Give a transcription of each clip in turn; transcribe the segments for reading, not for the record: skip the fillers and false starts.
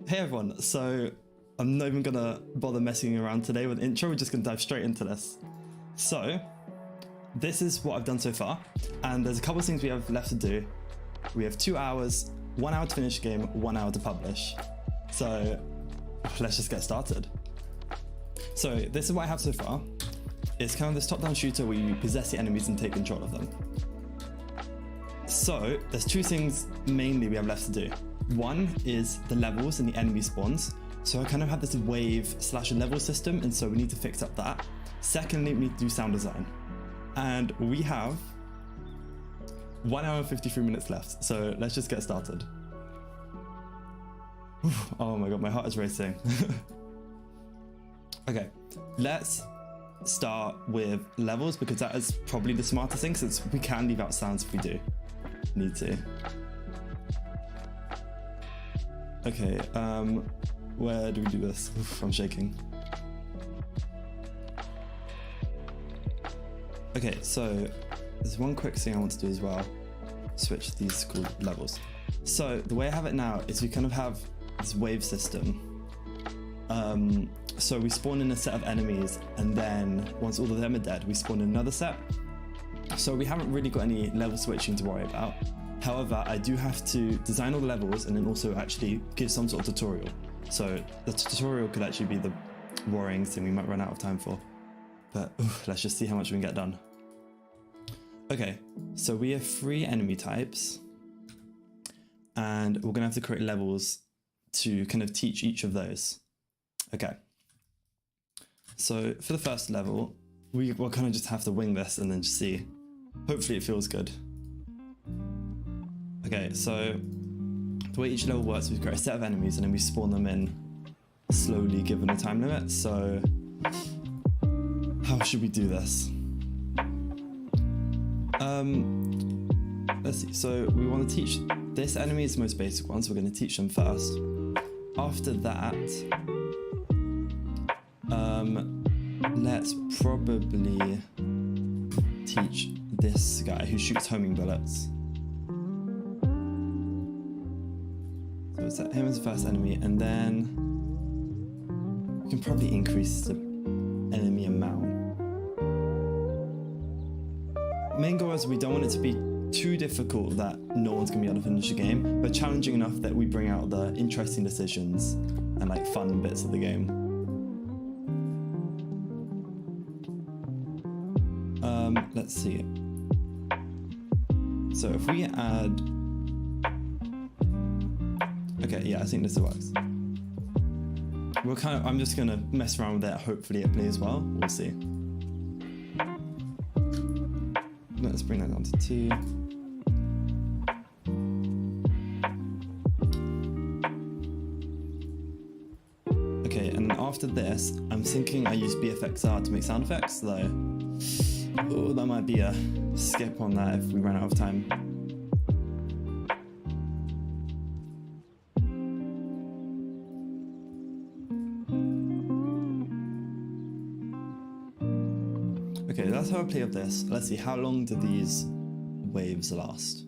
Hey everyone, so I'm not even gonna bother messing around today with the intro, we're just gonna dive straight into this. So, this is what I've done so far, and there's a couple of things we have left to do. We have 2 hours, 1 hour to finish the game, 1 hour to publish. So, let's just get started. So, this is what I have so far. It's kind of this top-down shooter where you possess the enemies and take control of them. So, there's two things mainly we have left to do. One is the levels and the enemy spawns. So I kind of have this wave slash level system, and so we need to fix up that. Secondly, we need to do sound design. And we have 1 hour and 53 minutes left. So let's just get started. Oh my God, my heart is racing. Okay, let's start with levels because that is probably the smartest thing since we can leave out sounds if we do need to. Okay, where do we do this? Oof, I'm shaking. Okay, so there's one quick thing I want to do as well. Switch these cool levels. So the way I have it now is we kind of have this wave system. So we spawn in a set of enemies, and then once all of them are dead, we spawn in another set. So we haven't really got any level switching to worry about. However, I do have to design all the levels and then also actually give some sort of tutorial. So the tutorial could actually be the worrying thing we might run out of time for. But let's just see how much we can get done. Okay, so we have 3 enemy types. And we're gonna have to create levels to kind of teach each of those. Okay. So for the first level, we'll kind of just have to wing this and then just see. Hopefully it feels good. Okay, so the way each level works, we create a set of enemies and then we spawn them in slowly given a time limit. So how should we do this? Let's see. So we want to teach this enemy is the most basic one, so we're going to teach them first. After that, let's probably teach this guy who shoots homing bullets. So we'll set him as the first enemy, and then we can probably increase the enemy amount. Main goal is we don't want it to be too difficult that no one's gonna be able to finish the game, but challenging enough that we bring out the interesting decisions and like fun bits of the game. Let's see. So if we add, okay, yeah, I think this works. We're I'm just gonna mess around with it. Hopefully it plays well. We'll see. Let's bring that down to 2. Okay, and after this, I'm thinking I use BFXR to make sound effects, though. Oh, that might be a skip on that if we run out of time. Okay, that's how I play with this. Let's see, how long do these waves last?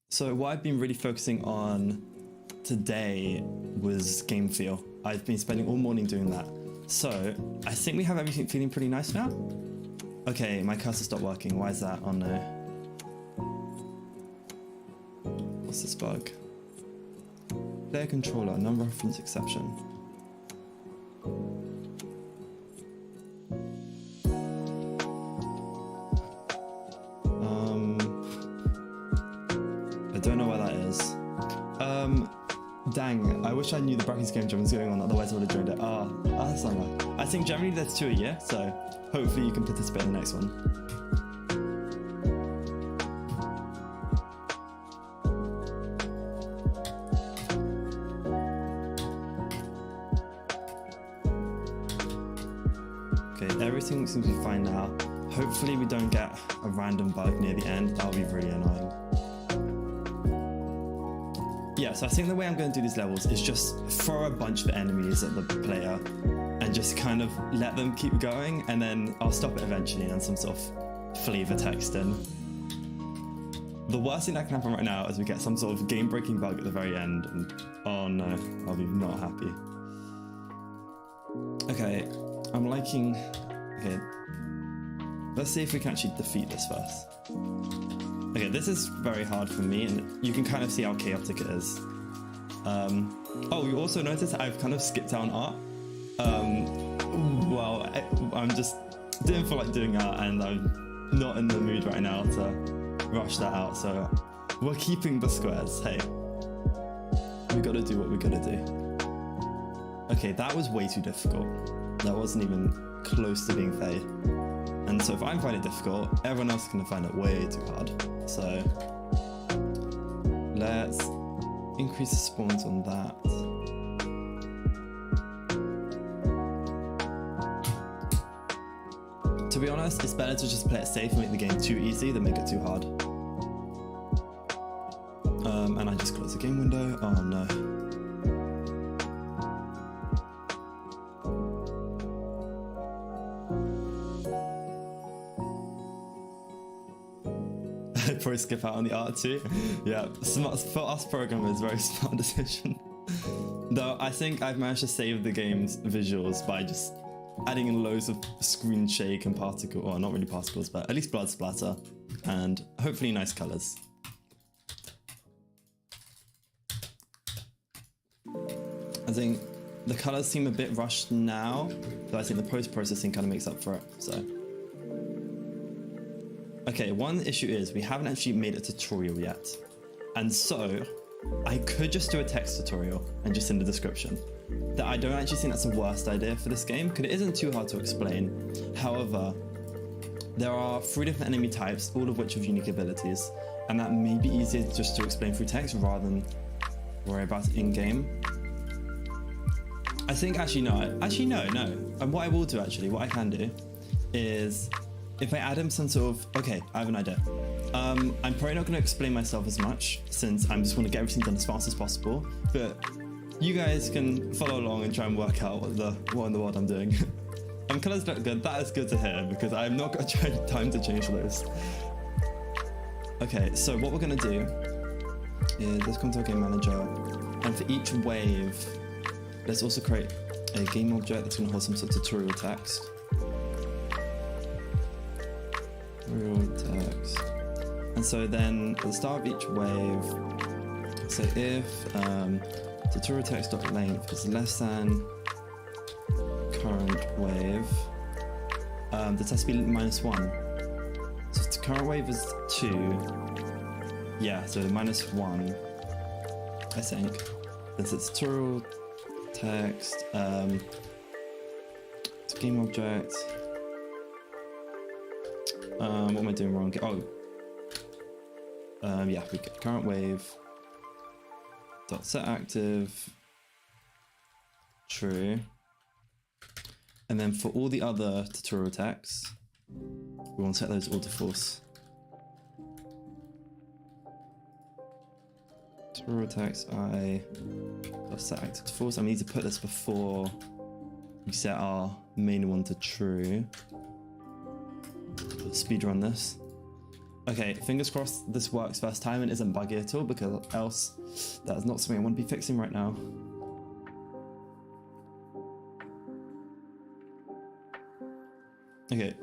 So what I've been really focusing on today was game feel. I've been spending all morning doing that. So I think we have everything feeling pretty nice now. Okay, my cursor stopped working. Why is that? Oh no. What's this bug? Player controller, non-reference exception. I don't know where that is. Dang, I wish I knew the Brackeys Jam was going on, otherwise I would have joined it. That's not right. I think generally there's 2 a year, so hopefully you can participate in the next one. Okay, everything seems to be fine now. Hopefully we don't get a random bug near the end. That'll be really annoying. yeah, so I think the way I'm going to do these levels is just throw a bunch of enemies at the player and just kind of let them keep going, and then I'll stop it eventually and some sort of flavor text in. The worst thing that can happen right now is we get some sort of game-breaking bug at the very end, and oh no, I'll be not happy. Okay, I'm liking... Okay, let's see if we can actually defeat this first. Okay, this is very hard for me, and you can kind of see how chaotic it is. Oh, you also notice I've kind of skipped down art. Well, I'm just didn't feel like doing art, and I'm not in the mood right now to rush that out, so we're keeping the squares. Hey, we gotta do what we gotta do. Okay, that was way too difficult. That wasn't even close to being fair. And so if I'm finding it difficult, everyone else is gonna find it way too hard. So let's increase the spawns on that. To be honest, it's better to just play it safe and make the game too easy than make it too hard. And I just closed the game window. Oh no. I'd probably skip out on the art too. Yeah, smart, for us programmers, very smart decision. Though I think I've managed to save the game's visuals by just adding in loads of screen shake and particle, well, not really particles, but at least blood splatter, and hopefully nice colors. I think the colors seem a bit rushed now, but I think the post-processing kind of makes up for it, so. Okay, one issue is we haven't actually made a tutorial yet. And so I could just do a text tutorial and just in the description. That I don't actually think that's the worst idea for this game, because it isn't too hard to explain. However, there are 3 different enemy types, all of which have unique abilities, and that may be easier just to explain through text rather than worry about it in-game. I think no. And what I will do actually, what I can do is, if I add in some sort of, okay, I have an idea. I'm probably not going to explain myself as much, since I'm just want to get everything done as fast as possible, but you guys can follow along and try and work out what in the world I'm doing. Colors look good, that is good to hear, because I've not got time to change those. Okay, so what we're going to do is, let's come to our game manager, and for each wave, let's also create a game object that's going to hold some sort of tutorial text. Text. And so then at the start of each wave, so if tutorial text.length is less than current wave, this has to be -1. So the current wave is 2. Yeah, so -1, I think. It's a tutorial text, it's a game object. What am I doing wrong? Oh, yeah, we get current wave dot set active true, and then for all the other tutorial texts, we want to set those all to false. Tutorial text I dot set active to false. I need to put this before we set our main one to true. Speedrun this. Okay, fingers crossed this works first time and isn't buggy at all, because else that is not something I want to be fixing right now. Okay,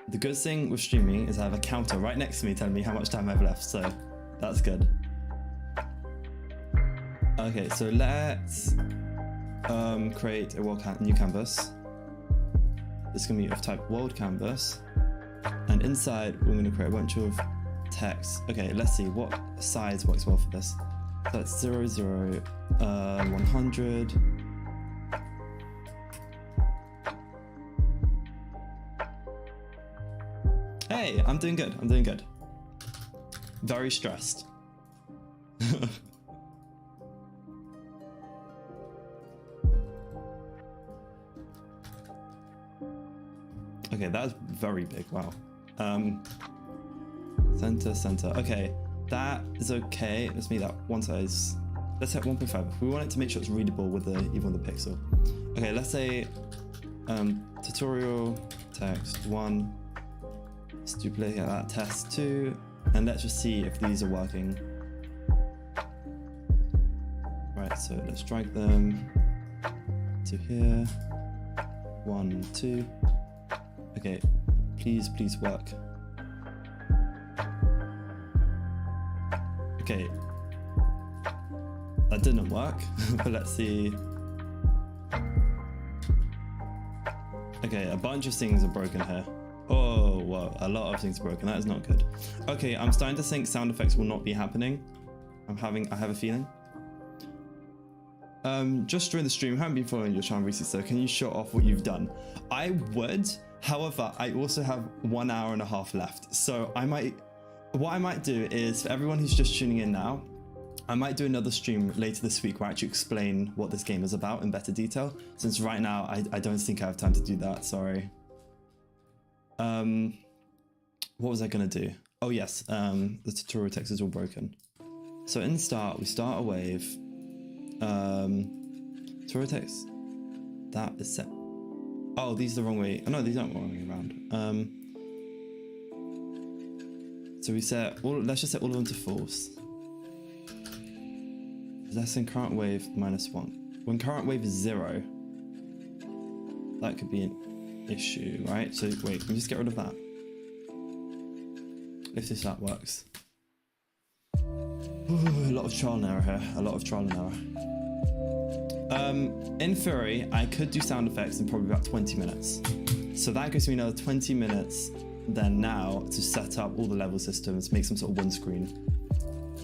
the good thing with streaming is I have a counter right next to me telling me how much time I have left, so that's good. Okay, so let's create a new canvas. It's going to be of type world canvas. And inside, we're going to create a bunch of text. Okay, let's see what size works well for this. So that's 0, 0, 100. Hey, I'm doing good. I'm doing good. Very stressed. Okay, that's very big, wow. Center. Okay, that is okay. Let's make that one size let's set 1.5. We want it to make sure it's readable with the even with the pixel. Okay, let's say tutorial text 1. Let's duplicate that, test 2, and let's just see if these are working. Right, so let's drag them to here. 1, 2. Okay, please work. Okay, that didn't work, but let's see. Okay, a bunch of things are broken here. Oh, whoa, a lot of things are broken. That is not good. Okay, I'm starting to think sound effects will not be happening. I have a feeling. Just during the stream, I haven't been following your channel recently, so can you show off what you've done? I would, however, I also have 1 hour and a half left. So what I might do is, for everyone who's just tuning in now, I might do another stream later this week where I actually explain what this game is about in better detail, since right now I don't think I have time to do that, sorry. What was I gonna do? Oh yes, the tutorial text is all broken. So in the start, we start a wave. Tutorial text, that is set. Oh, these are the wrong way. Oh no, these aren't the wrong way around. So we set all, let's just set all of them to false. That's in current wave -1. When current wave is 0, that could be an issue, right? So wait, let me just get rid of that. If that works. Ooh, a lot of trial and error here. A lot of trial and error. In theory, I could do sound effects in probably about 20 minutes. So that gives me another 20 minutes then now to set up all the level systems, make some sort of one screen.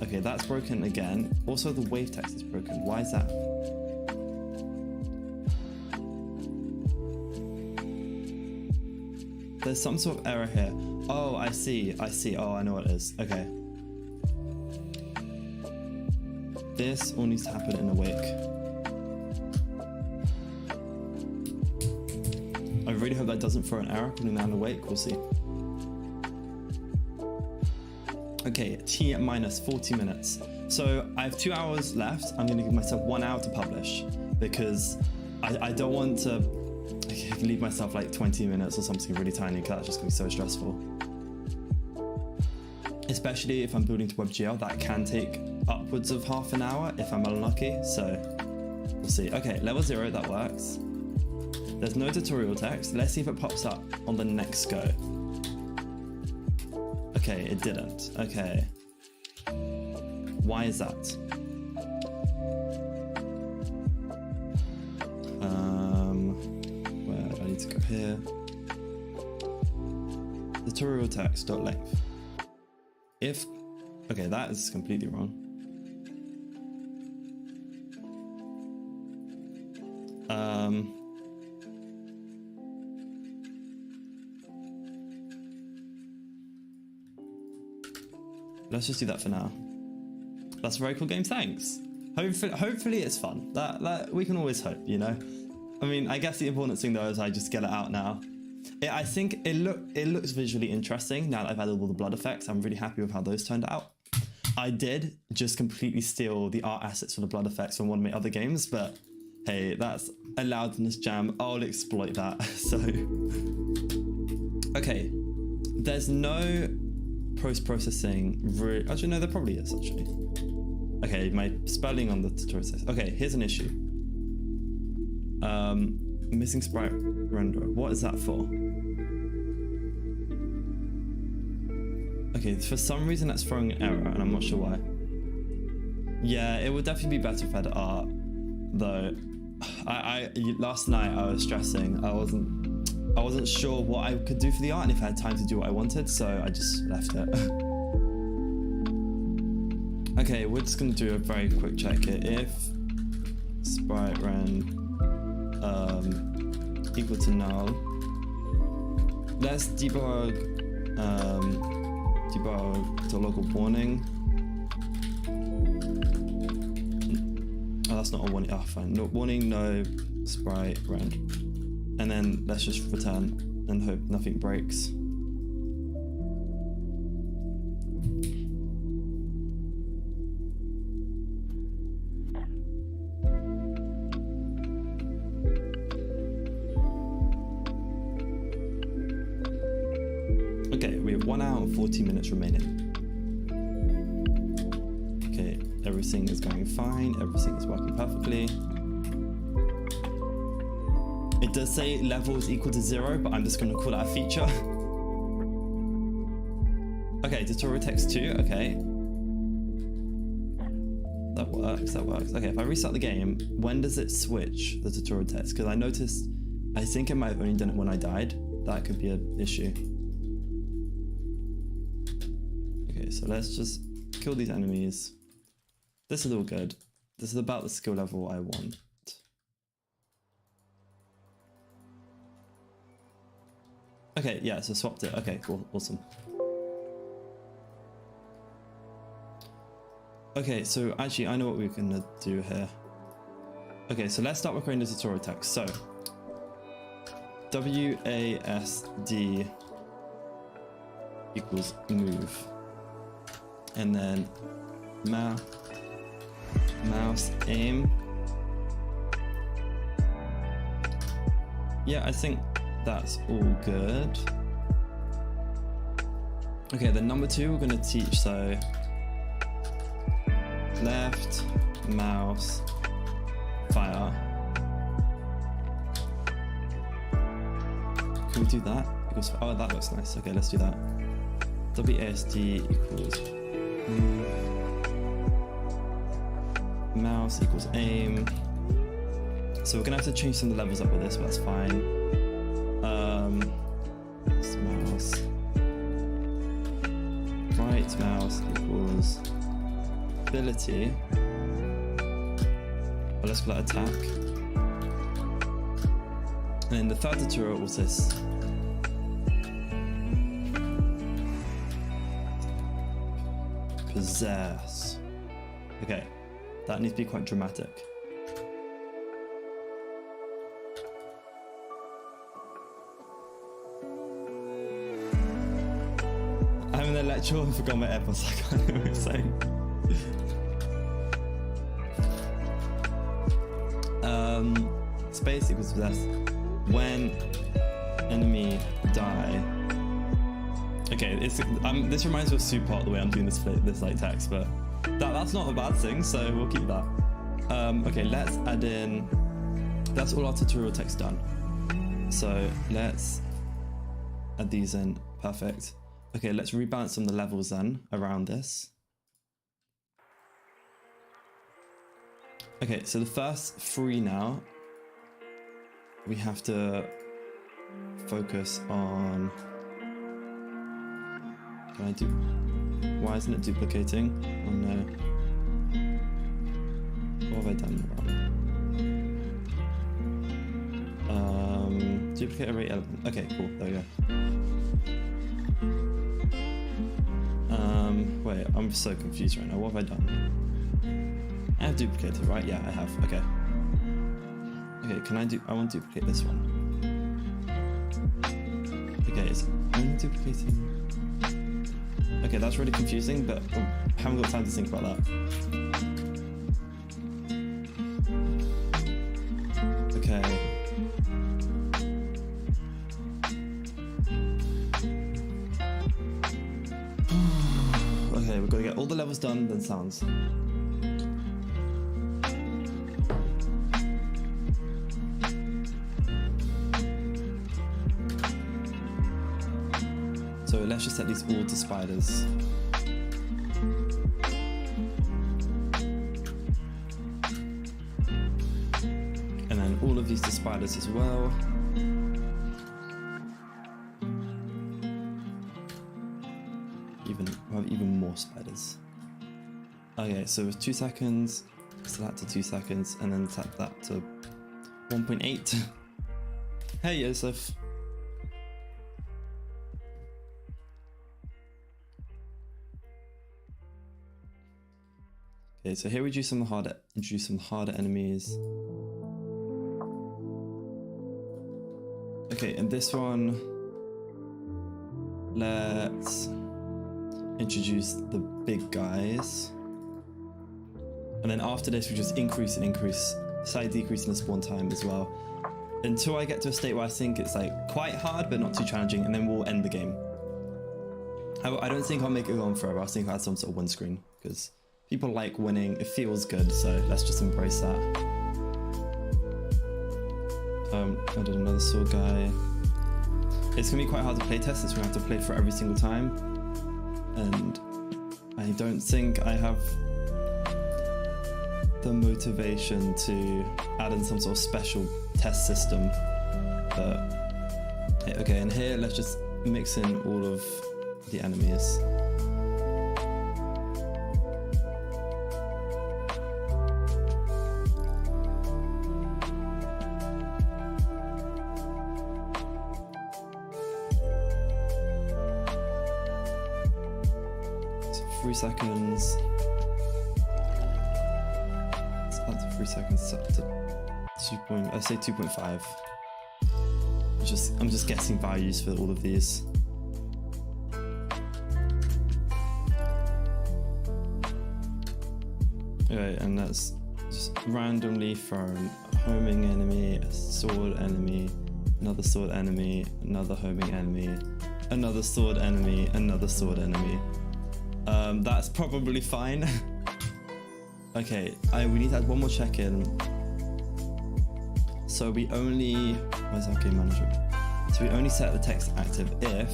Okay, that's broken again. Also, the wave text is broken. Why is that? There's some sort of error here. Oh, I see. Oh, I know what it is. Okay. This all needs to happen in Awake. I really hope that doesn't throw an error putting that in Awake. We'll see. Okay, T minus 40 minutes. So I have 2 hours left. I'm gonna give myself 1 hour to publish because I don't want to leave myself like 20 minutes or something really tiny because that's just gonna be so stressful. Especially if I'm building to WebGL, that can take upwards of half an hour if I'm unlucky, so we'll see. Okay, level 0, that works. There's no tutorial text. Let's see if it pops up on the next go. Okay, it didn't. Okay. Why is that? Where do I need to go here? Tutorial text dot length. If, okay, that is completely wrong. Let's just do that for now. That's a very cool game, thanks. Hopefully it's fun. That we can always hope, you know? I mean, I guess the important thing though is I just get it out now. I think it looks visually interesting now that I've added all the blood effects. I'm really happy with how those turned out. I did just completely steal the art assets for the blood effects from one of my other games, but hey, that's a loudness jam. I'll exploit that. So, okay, there's no post-processing. Actually, no, there probably is actually. Okay, my spelling on the tutorial says. Okay, here's an issue. Missing sprite render. What is that for? Okay, for some reason that's throwing an error, and I'm not sure why. Yeah, it would definitely be better if I had art, though. Last night I was stressing. I wasn't sure what I could do for the art and if I had time to do what I wanted, so I just left it. Okay, we're just gonna do a very quick check here. If sprite rend equal to null, let's debug to local warning. Oh, that's not a warning. Oh, fine. No warning, no sprite rend. And then let's just return and hope nothing breaks. 1 hour and 14 minutes remaining. Okay, everything is going fine. Everything is working perfectly. It does say level is equal to 0, but I'm just going to call that a feature. Okay, tutorial text 2. Okay. That works, that works. Okay, if I restart the game, when does it switch the tutorial text? Because I noticed, I think it might have only done it when I died. That could be an issue. Okay, so let's just kill these enemies. This is all good. This is about the skill level I want. Okay, yeah, so swapped it. Okay, cool, awesome. Okay, so actually I know what we're gonna do here. Okay, so let's start recording the tutorial text. So WASD equals move, and then mouse aim. Yeah, I think that's all good. Okay, then number 2 we're gonna teach, so left mouse fire. Can we do that? Because, oh, that looks nice. Okay, let's do that. WASD equals mouse equals aim. So we're gonna have to change some of the levels up with this, but that's fine. Mouse right mouse equals ability. Well, let's call that attack. And then the third tutorial was this. Possess. Okay, that needs to be quite dramatic. I'm in the lecture and forgot my AirPods. I can't hear what I'm saying. Space equals possess. When enemy die. Okay, this reminds me of Supart, the way I'm doing this like text, but that's not a bad thing, so we'll keep that. Okay, let's add in. That's all our tutorial text done. So let's add these in. Perfect. Okay, let's rebalance some of the levels then around this. Okay, so the first 3 now, we have to focus on. Can I do? Why isn't it duplicating? Oh no. What have I done wrong? Duplicate array element. Okay, cool. There we go. Wait, I'm so confused right now. What have I done? I have duplicated, right? Yeah, I have. Okay. Okay, can I do? I want to duplicate this one. Okay, it's only duplicating. Okay, that's really confusing, but I haven't got time to think about that. Okay. Okay, we've got to get all the levels done, then sounds. So let's just set these all to spiders. And then all of these to spiders as well. We'll have even more spiders. Okay, so with 2 seconds, set that to 2 seconds, and then set that to 1.8. Hey, Yosef. Okay, so here we introduce some harder enemies. Okay, and this one, let's introduce the big guys. And then after this, we just increase, slight decrease in the spawn time as well. Until I get to a state where I think it's like quite hard, but not too challenging, and then we'll end the game. I don't think I'll make it go on forever. I think I'll add some sort of win screen because people like winning. It feels good, so let's just embrace that. I did another sword guy. It's gonna be quite hard to play test this. We're gonna have to play for every single time, and I don't think I have the motivation to add in some sort of special test system. But okay, and here let's just mix in all of the enemies. So 3 seconds. It's up to 3 seconds. It's up to 2. I say 2.5. I'm just guessing values for all of these. Okay, and that's just randomly thrown a homing enemy, a sword enemy, another sword enemy, another homing enemy, another sword enemy, another sword enemy. That's probably fine. Okay, we need to add one more check-in. So we only, where's our game manager? So we only set the text active if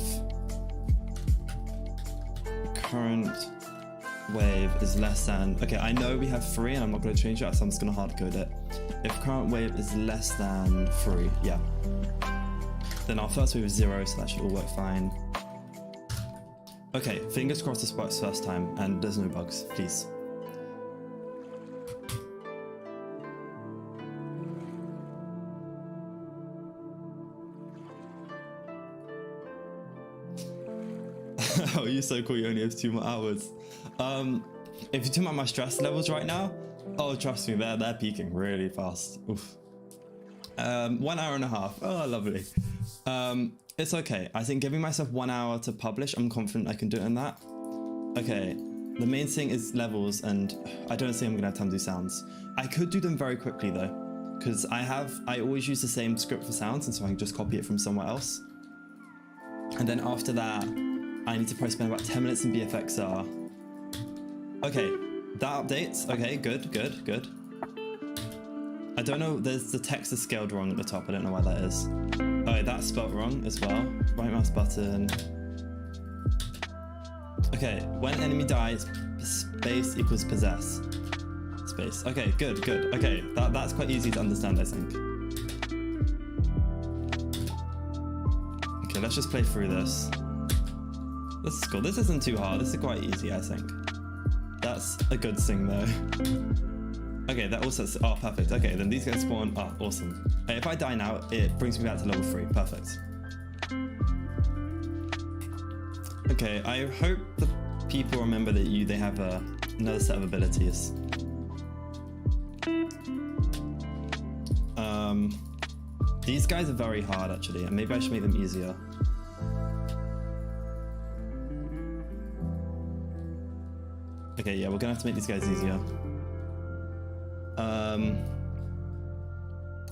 the current wave is less than, okay, I know we have 3 and I'm not going to change that, so I'm just going to hard code it. If current wave is less than 3, yeah, then our first wave is 0, so that should all work fine. Okay, fingers crossed this works first time and there's no bugs, please. Oh, you're so cool, you only have 2 more hours. If you talk about my stress levels right now, oh, trust me, they're peaking really fast. Oof. 1 hour and a half, oh, lovely. It's okay, I think giving myself 1 hour to publish, I'm confident I can do it in that. Okay, the main thing is levels, and I don't think I'm gonna have time to do sounds. I could do them very quickly though, because I always use the same script for sounds, and so I can just copy it from somewhere else. And then after that, I need to probably spend about 10 minutes in BFXR. Okay, that updates. Okay, good. I don't know, the text is scaled wrong at the top. I don't know why that is. Oh, that's spelled wrong as well. Right mouse button. Okay, when enemy dies, space equals possess. Space. Okay, good. Okay, that's quite easy to understand, I think. Okay, let's just play through this. This is cool. This isn't too hard. This is quite easy, I think. That's a good thing, though. Okay, that also... Oh, perfect. Okay, then these guys spawn... Oh, awesome. If I die now, it brings me back to level 3. Perfect. Okay, I hope the people remember that they have another set of abilities. These guys are very hard, actually, and maybe I should make them easier. Okay, yeah, we're gonna have to make these guys easier.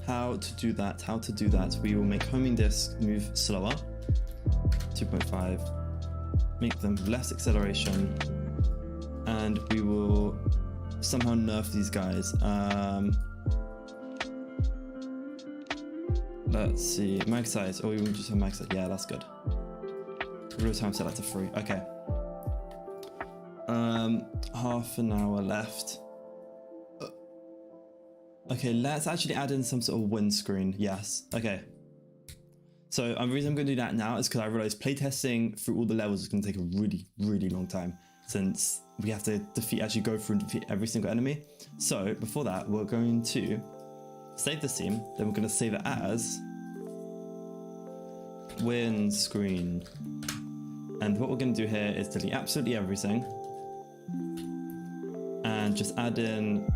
How to do that? We will make homing disc move slower. 2.5. Make them less acceleration. And we will somehow nerf these guys. Let's see, mag size. Oh, we will just have mag size. Yeah, that's good. Real time set that to 3. Okay. Half an hour left. Okay, let's actually add in some sort of windscreen. Yes. Okay. So the reason I'm going to do that now is because I realized playtesting through all the levels is going to take a really long time, since we have to actually go through and defeat every single enemy. So before that, we're going to save the scene. Then we're going to save it as windscreen. And what we're going to do here is delete absolutely everything. And just add in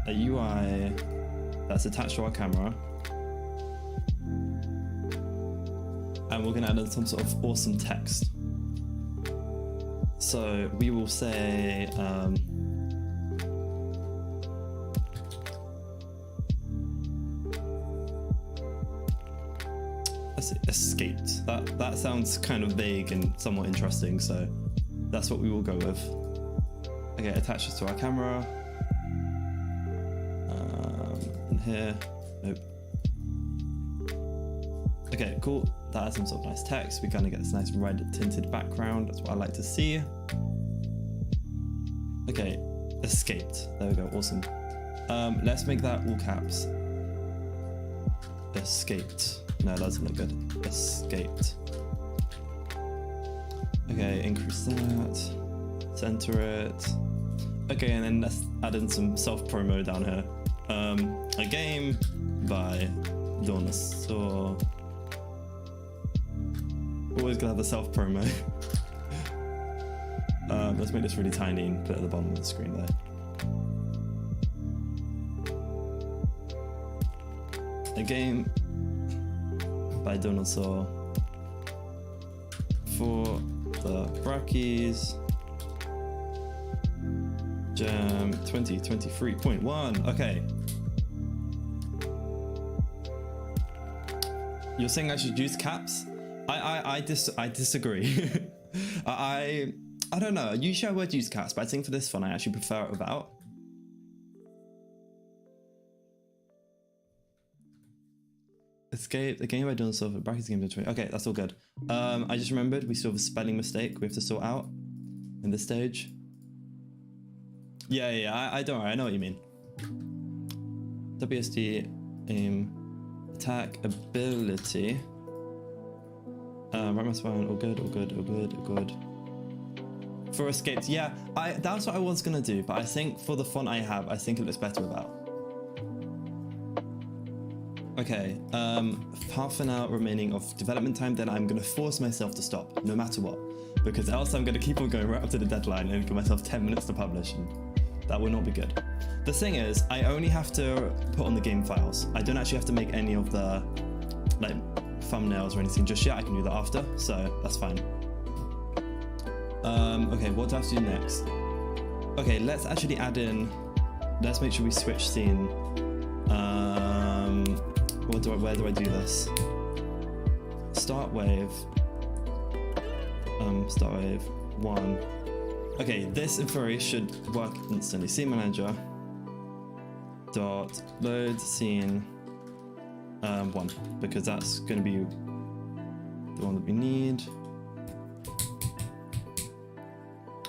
a UI that's attached to our camera. And we're going to add in some sort of awesome text. So we will say, let's escaped. That sounds kind of vague and somewhat interesting, so that's what we will go with. Okay, attach this to our camera. And here, nope. Okay, cool. That has some sort of nice text. We kind of get this nice red tinted background. That's what I like to see. Okay, escaped. There we go, awesome. Let's make that all caps. Escaped. No, that doesn't look good. Escaped. Okay, increase that. Center it. Okay, and then let's add in some self-promo down here. A game by Dinosaur. Always gonna have the self-promo. Let's make this really tiny and put it at the bottom of the screen there. A game by Dinosaur for the Brackeys Jam 2023.1. Okay. You're saying I should use caps? I disagree. I don't know. Usually I would use caps, but I think for this one I actually prefer it without. Escape the game by Dinosaur for Brackeys game 20. Okay, that's all good. I just remembered we still have a spelling mistake we have to sort out in this stage. Yeah, I don't worry, I know what you mean. WSD aim attack ability. Right mouse button, all good. For escaped, yeah, that's what I was gonna do, but I think for the font I have, I think it looks better without. Okay, half an hour remaining of development time, then I'm gonna force myself to stop, no matter what, because else I'm gonna keep on going right up to the deadline and give myself 10 minutes to publish, and that will not be good. The thing is, I only have to put on the game files. I don't actually have to make any of the like thumbnails or anything just yet. I can do that after, so that's fine. Okay, what do I have to do next? Okay, let's actually add in, let's make sure we switch scene. Where do I do this? Start wave. Start wave 1. Okay, this in theory should work instantly. Scene manager dot load scene 1, because that's going to be the one that we need.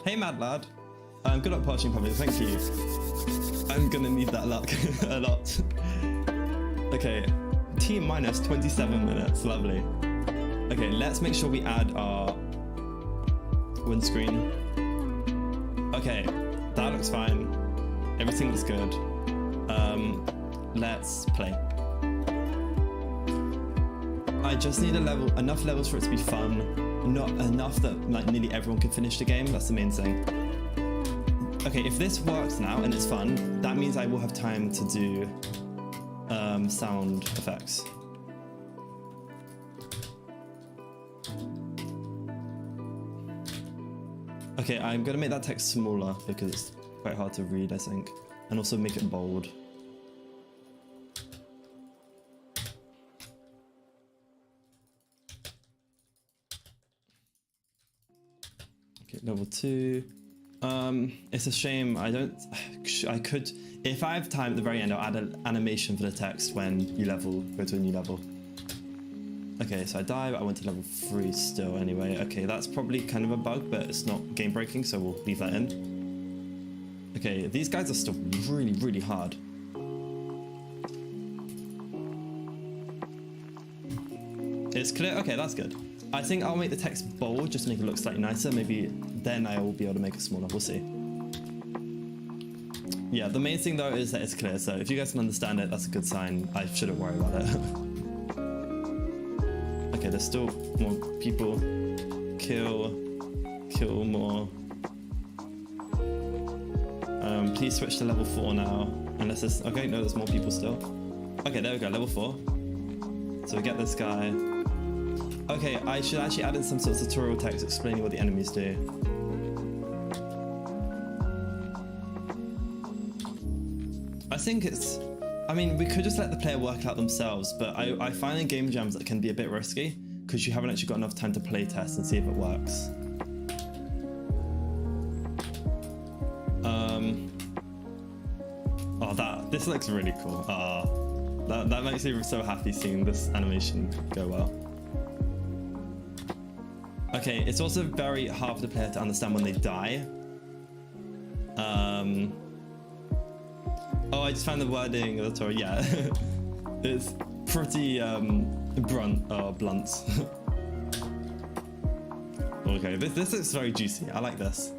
Hey mad lad, good luck watching public, thank you. I'm gonna need that luck a lot. Okay, T minus 27 minutes, lovely. Okay, let's make sure we add our windscreen. Okay, that looks fine. Everything looks good. Let's play. I just need enough levels for it to be fun. Not enough that like nearly everyone can finish the game. That's the main thing. Okay, if this works now and it's fun, that means I will have time to do sound effects. Okay, I'm gonna make that text smaller because it's quite hard to read, I think, and also make it bold. Okay, level 2. It's a shame I could, if I have time at the very end, I'll add an animation for the text when you go to a new level. Okay, so I died, but I went to level 3 still anyway. Okay, that's probably kind of a bug, but it's not game breaking, so we'll leave that in. Okay, these guys are still really, really hard. It's clear, okay, that's good. I think I'll make the text bold, just to make it look slightly nicer. Maybe then I will be able to make it smaller, we'll see. Yeah, the main thing though is that it's clear, so if you guys can understand it, that's a good sign. I shouldn't worry about it. Okay, there's still more people. Kill more. Please switch to level 4 now. Unless there's, okay, no, there's more people still. Okay, there we go, level 4. So we get this guy. Okay, I should actually add in some sort of tutorial text explaining what the enemies do. I think it's I mean, we could just let the player work out themselves, but I find in game jams that can be a bit risky because you haven't actually got enough time to play test and see if it works. Oh, this looks really cool. That makes me so happy seeing this animation go well. Okay, it's also very hard for the player to understand when they die. Oh, I just found the wording of the tutorial. Yeah, it's pretty blunt. Okay, this looks very juicy. I like this.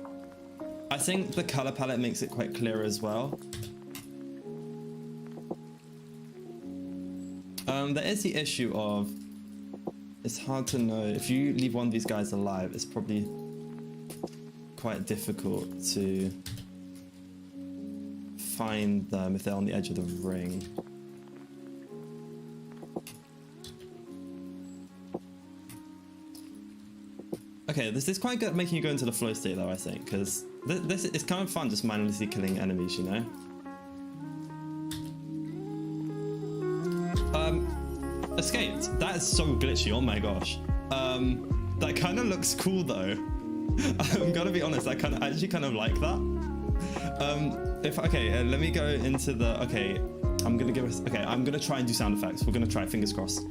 I think the color palette makes it quite clear as well. There is the issue of it's hard to know if you leave one of these guys alive. It's probably quite difficult to find them if they're on the edge of the ring. Okay, this is quite good at making you go into the flow state though, I think, because this is kind of fun just mindlessly killing enemies, you know? Escaped. That is so glitchy, oh my gosh. That kind of looks cool though. I'm gonna be honest, I actually kind of like that. Let me go into the, I'm gonna try and do sound effects. We're gonna try, fingers crossed.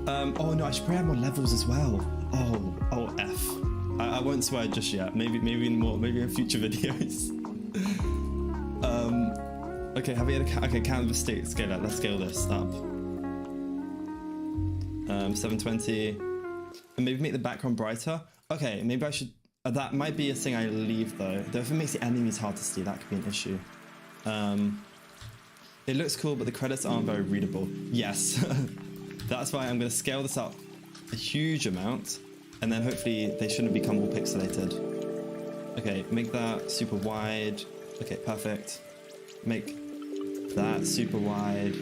Oh no, I should probably add more levels as well. Oh F. I won't swear just yet. Maybe in future videos. Okay, have we had canvas state scale. Let's scale this up. 720, and maybe make the background brighter. Okay, maybe I should. That might be a thing I leave though. Though if it makes the enemies hard to see, that could be an issue. It looks cool, but the credits aren't very readable. Yes, that's why I'm going to scale this up a huge amount, and then hopefully they shouldn't become all pixelated. Okay, make that super wide. Okay, perfect. Make that super wide.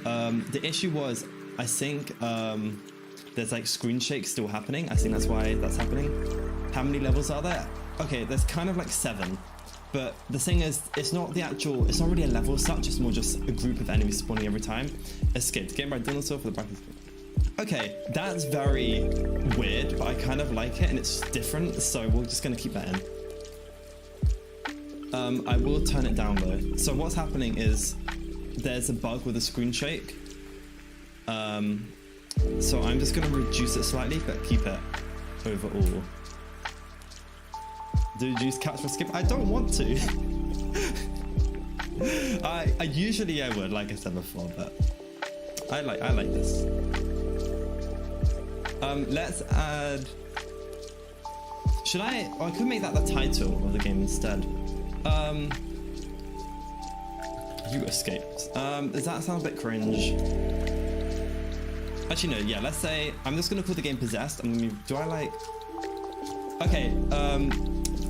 The issue was, I think there's like screen shake still happening. I think that's why that's happening. How many levels are there? Okay, there's kind of like 7. But the thing is, it's not really a level as such, it's more just a group of enemies spawning every time. Escaped. Game by Dinosaur for the Brackeys. Okay, that's very weird, but I kind of like it and it's different, so we're just gonna keep that in. I will turn it down though. So what's happening is there's a bug with the screen shake. So I'm just gonna reduce it slightly, but keep it overall. Do you use caps for skip? I don't want to. I usually would, like I said before, but I like this. Let's add. Should I? Oh, I could make that the title of the game instead. You escaped. Does that sound a bit cringe? Actually, no. Yeah. Let's say I'm just gonna call the game Possessed. Do I like? Okay.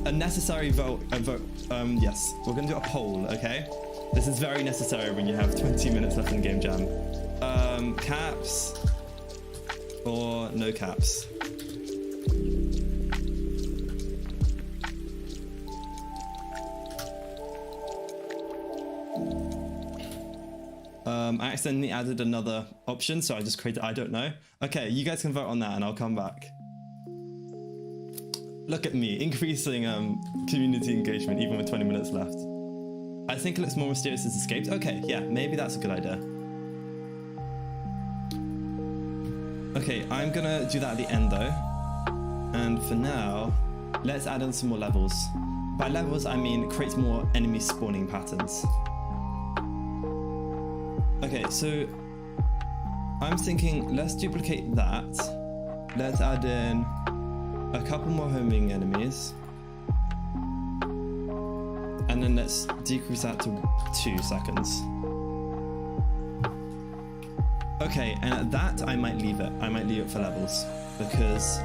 A necessary vote. Yes, we're gonna do a poll. Okay. This is very necessary when you have 20 minutes left in Game Jam. Caps or no caps? I accidentally added another option, so I just created I don't know. Okay, you guys can vote on that and I'll come back. Look at me, increasing community engagement even with 20 minutes left. I think it looks more mysterious as escaped. Okay, yeah, maybe that's a good idea. Okay, I'm gonna do that at the end though. And for now, let's add in some more levels. By levels, I mean create more enemy spawning patterns. Okay, so I'm thinking let's duplicate that. Let's add in a couple more homing enemies. And then let's decrease that to 2 seconds. Okay, and at that I might leave it. I might leave it for levels because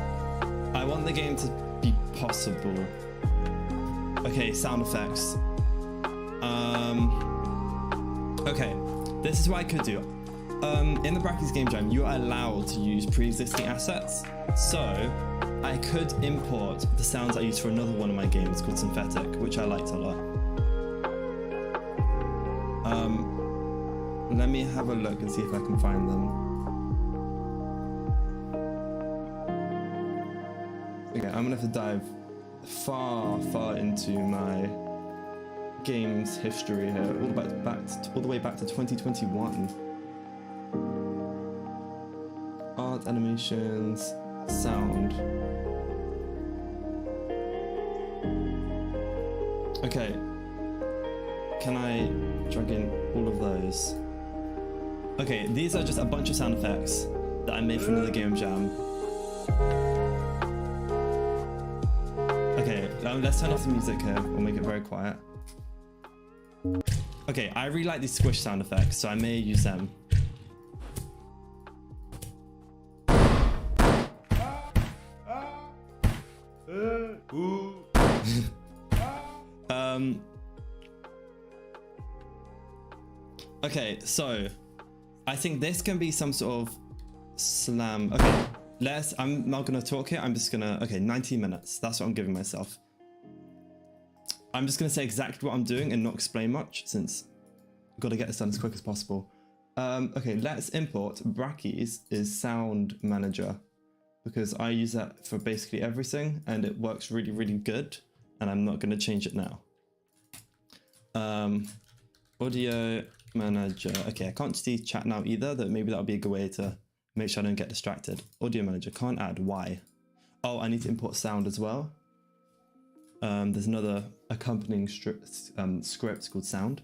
I want the game to be possible. Okay, sound effects. Okay, this is what I could do. In the Brackeys Game Jam, you are allowed to use pre-existing assets. So I could import the sounds I use for another one of my games called Synthetic, which I liked a lot. me have a look and see if I can find them. Okay, I'm gonna have to dive far into my games history here, all the way back to 2021. Art, animations, sound. Okay, can I drag in all of those? Okay, these are just a bunch of sound effects that I made for another game jam. Okay, let's turn off the music here. We'll make it very quiet. Okay, I really like these squish sound effects, so I may use them. Okay, so I think this can be some sort of slam. Okay, I'm not gonna talk here. I'm just gonna, okay, 90 minutes. That's what I'm giving myself. I'm just gonna say exactly what I'm doing and not explain much, since I've got to get this done as quick as possible. Okay, let's import Brackeys is Sound Manager, because I use that for basically everything and it works really, really good, and I'm not gonna change it now. Audio Manager. Okay, I can't see chat now either, that maybe that'll be a good way to make sure I don't get distracted. Audio Manager, can't add, why? Oh, I need to import sound as well. There's another accompanying script called sound.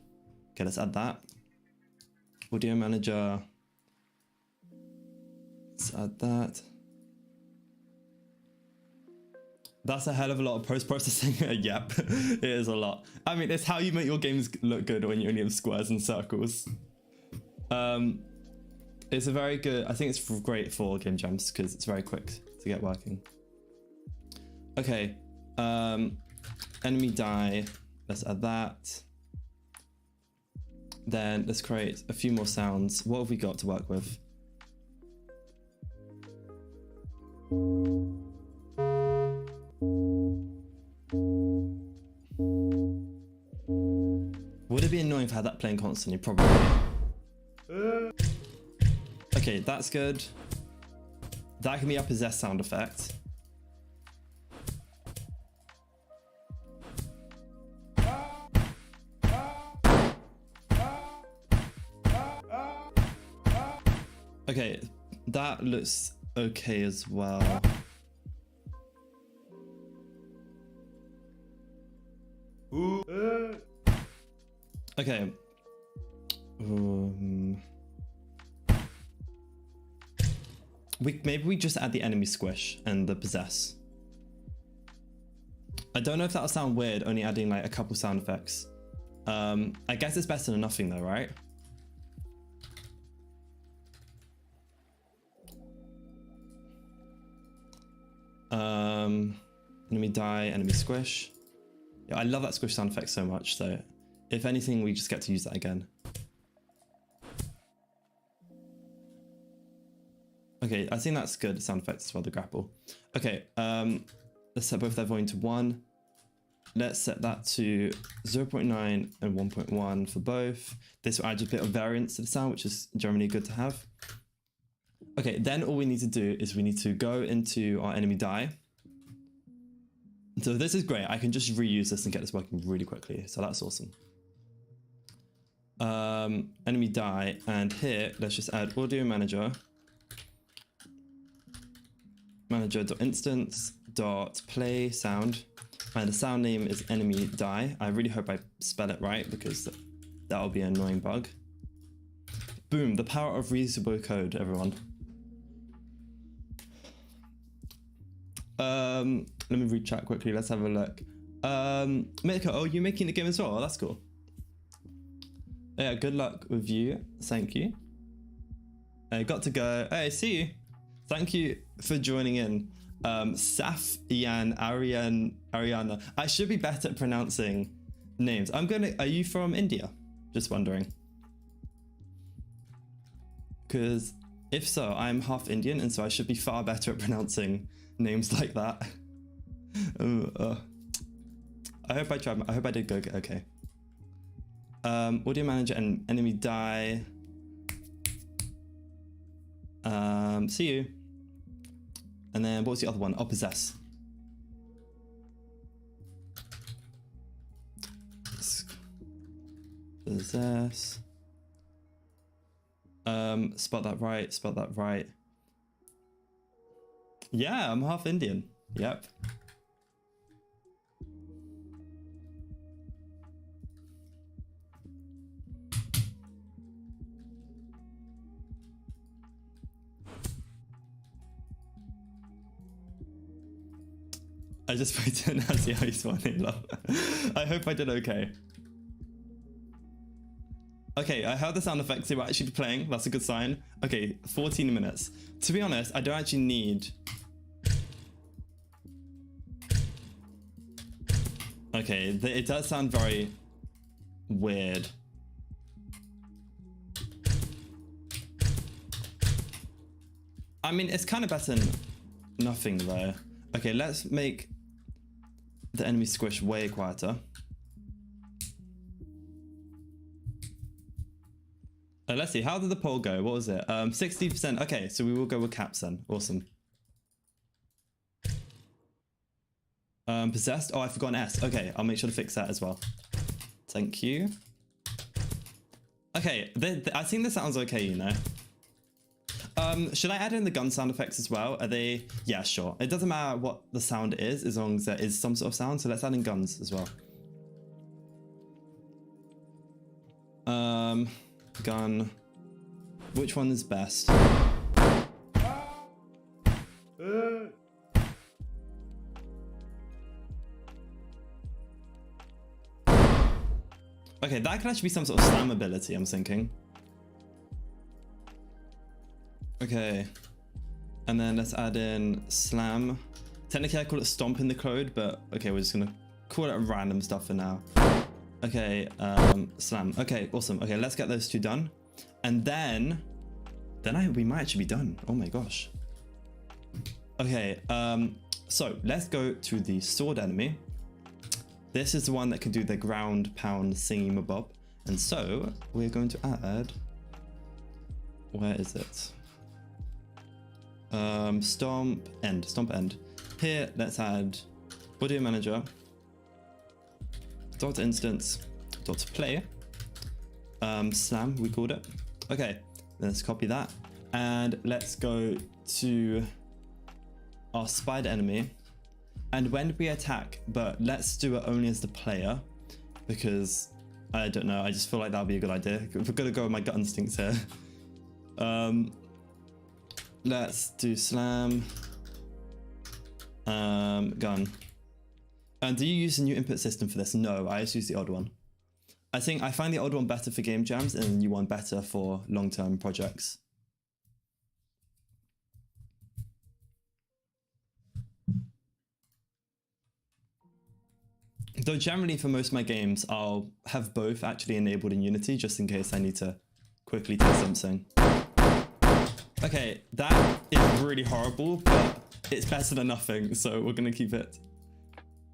Okay, let's add that. Audio Manager. Let's add that. That's a hell of a lot of post-processing. Yep, it is a lot. I mean, it's how you make your games look good when you only have squares and circles. It's a very good, I think it's great for game jams because it's very quick to get working. Okay, enemy die, let's add that. Then let's create a few more sounds. What have we got to work with? Would it be annoying if I had that playing constantly? Probably. Okay, that's good. That can be a possessed sound effect. Okay, that looks okay as well. Okay. Maybe we just add the enemy squish and the possess. I don't know if that'll sound weird, only adding like a couple sound effects. I guess it's better than nothing though, right? Enemy die, enemy squish. Yeah, I love that squish sound effect so much, so if anything, we just get to use that again. Okay, I think that's good sound effects as well, the grapple. Okay, let's set both their volume to 1. Let's set that to 0.9 and 1.1 for both. This will add a bit of variance to the sound, which is generally good to have. Okay, then all we need to do is we need to go into our enemy die. So this is great. I can just reuse this and get this working really quickly. So that's awesome. Enemy die, and here let's just add audio manager. Manager.instance.play sound, and the sound name is enemy die. I really hope I spell it right because that'll be an annoying bug. Boom, the power of reusable code, everyone. Let me read chat quickly. Let's have a look. Miko, oh, you making the game as well? Oh, that's cool. Yeah, good luck with you. Thank you. Got to go. Hey, see you. Thank you for joining in. Saf, Ian, Ariana. I should be better at pronouncing names. Are you from India? Just wondering. Because if so, I'm half Indian, and so I should be far better at pronouncing names like that. I hope I did go okay. Audio manager and enemy die. See you. And then what was the other one? Oh, possess. Possess. Spot that right, spot that right. Yeah, I'm half Indian. Yep. I just put it as the ice one in love. I hope I did okay. Okay, I heard the sound effects they were actually playing. That's a good sign. Okay, 14 minutes. To be honest, I don't actually need... Okay, it does sound very weird. I mean, it's kind of better than nothing though. Okay, let's make the enemy squish way quieter. Let's see, how did the poll go? What was it? 60%. Okay, so we will go with caps then. Awesome. Possessed. Oh, I forgot an S. Okay, I'll make sure to fix that as well. Thank you. Okay, I think this sounds okay, you know. Should I add in the gun sound effects as well? Are they? Yeah, sure. It doesn't matter what the sound is as long as there is some sort of sound. So let's add in guns as well. Gun. Which one is best? Okay, that could actually be some sort of slam ability, I'm thinking. Okay. And then let's add in slam. Technically I call it stomp in the code, but okay, we're just gonna call it random stuff for now. Okay, slam. Okay, awesome. Okay, let's get those two done. And then we might actually be done. Oh my gosh. Okay, so let's go to the sword enemy. This is the one that can do the ground pound singy mabob. And so we're going to add, where is it? Stomp end. Here, let's add audio manager, dot instance, dot play, slam, we called it. Okay, let's copy that. And let's go to our spider enemy. And when we attack, but let's do it only as the player, because I don't know, I just feel like that would be a good idea. We're gonna go with my gut instincts here. Let's do slam, gun. And do you use a new input system for this? No, I just use the old one. I find the old one better for game jams and the new one better for long-term projects. Though generally for most of my games, I'll have both actually enabled in Unity just in case I need to quickly test something. Okay, that is really horrible, but it's better than nothing, so we're gonna keep it.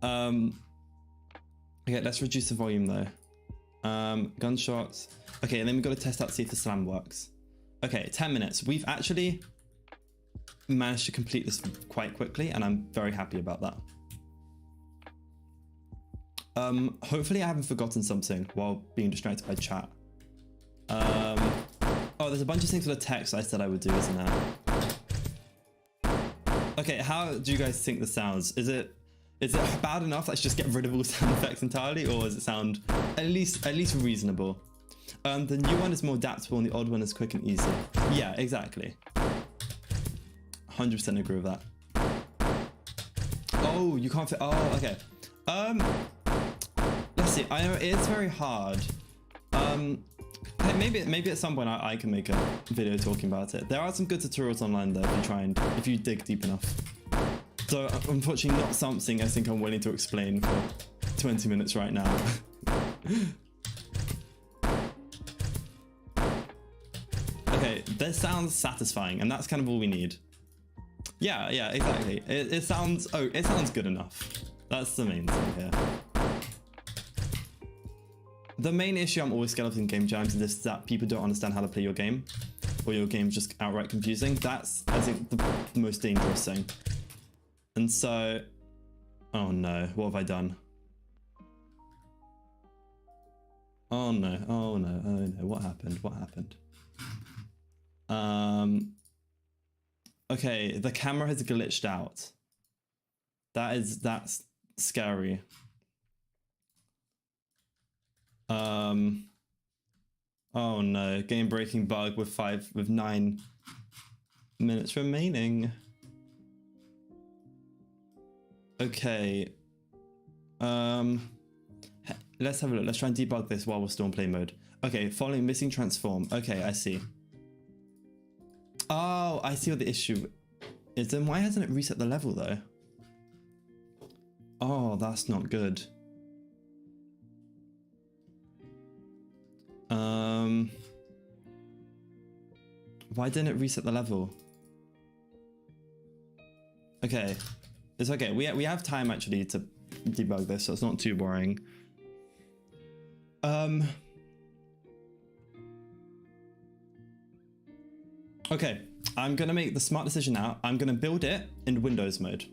Okay, let's reduce the volume though. Gunshots. Okay, and then we've got to test out to see if the slam works. Okay, 10 minutes. We've actually managed to complete this quite quickly, and I'm very happy about that. Hopefully I haven't forgotten something while being distracted by chat. Oh, there's a bunch of things for the text I said I would do, isn't there? Okay, how do you guys think this sounds? Is it bad enough? Let's just get rid of all sound effects entirely, or does it sound at least reasonable? The new one is more adaptable and the old one is quick and easy. Yeah, exactly. 100% agree with that. Oh, you can't fit. Oh, okay. Let's see. I know it is very hard. Maybe at some point I can make a video talking about it. There are some good tutorials online though if you dig deep enough. So unfortunately not something I think I'm willing to explain for 20 minutes right now. Okay, this sounds satisfying and that's kind of all we need. Yeah, exactly. It sounds good enough. That's the main thing here. The main issue I'm always scared of in game jams is that people don't understand how to play your game. or your game's just outright confusing. That's, I think, the most dangerous thing. And so, oh no, what have I done? Oh no, oh no, oh no, what happened? What happened? Okay, the camera has glitched out. That's scary. Oh no, game breaking bug with 9 minutes remaining. Okay. Let's have a look. Let's try and debug this while we're still in play mode. Okay, following missing transform. Okay, I see. Oh, I see what the issue is. Then why hasn't it reset the level though? Oh, that's not good. Why didn't it reset the level? Okay, it's okay. We have time actually to debug this, so it's not too boring. Okay, I'm gonna make the smart decision now. I'm gonna build it in Windows mode.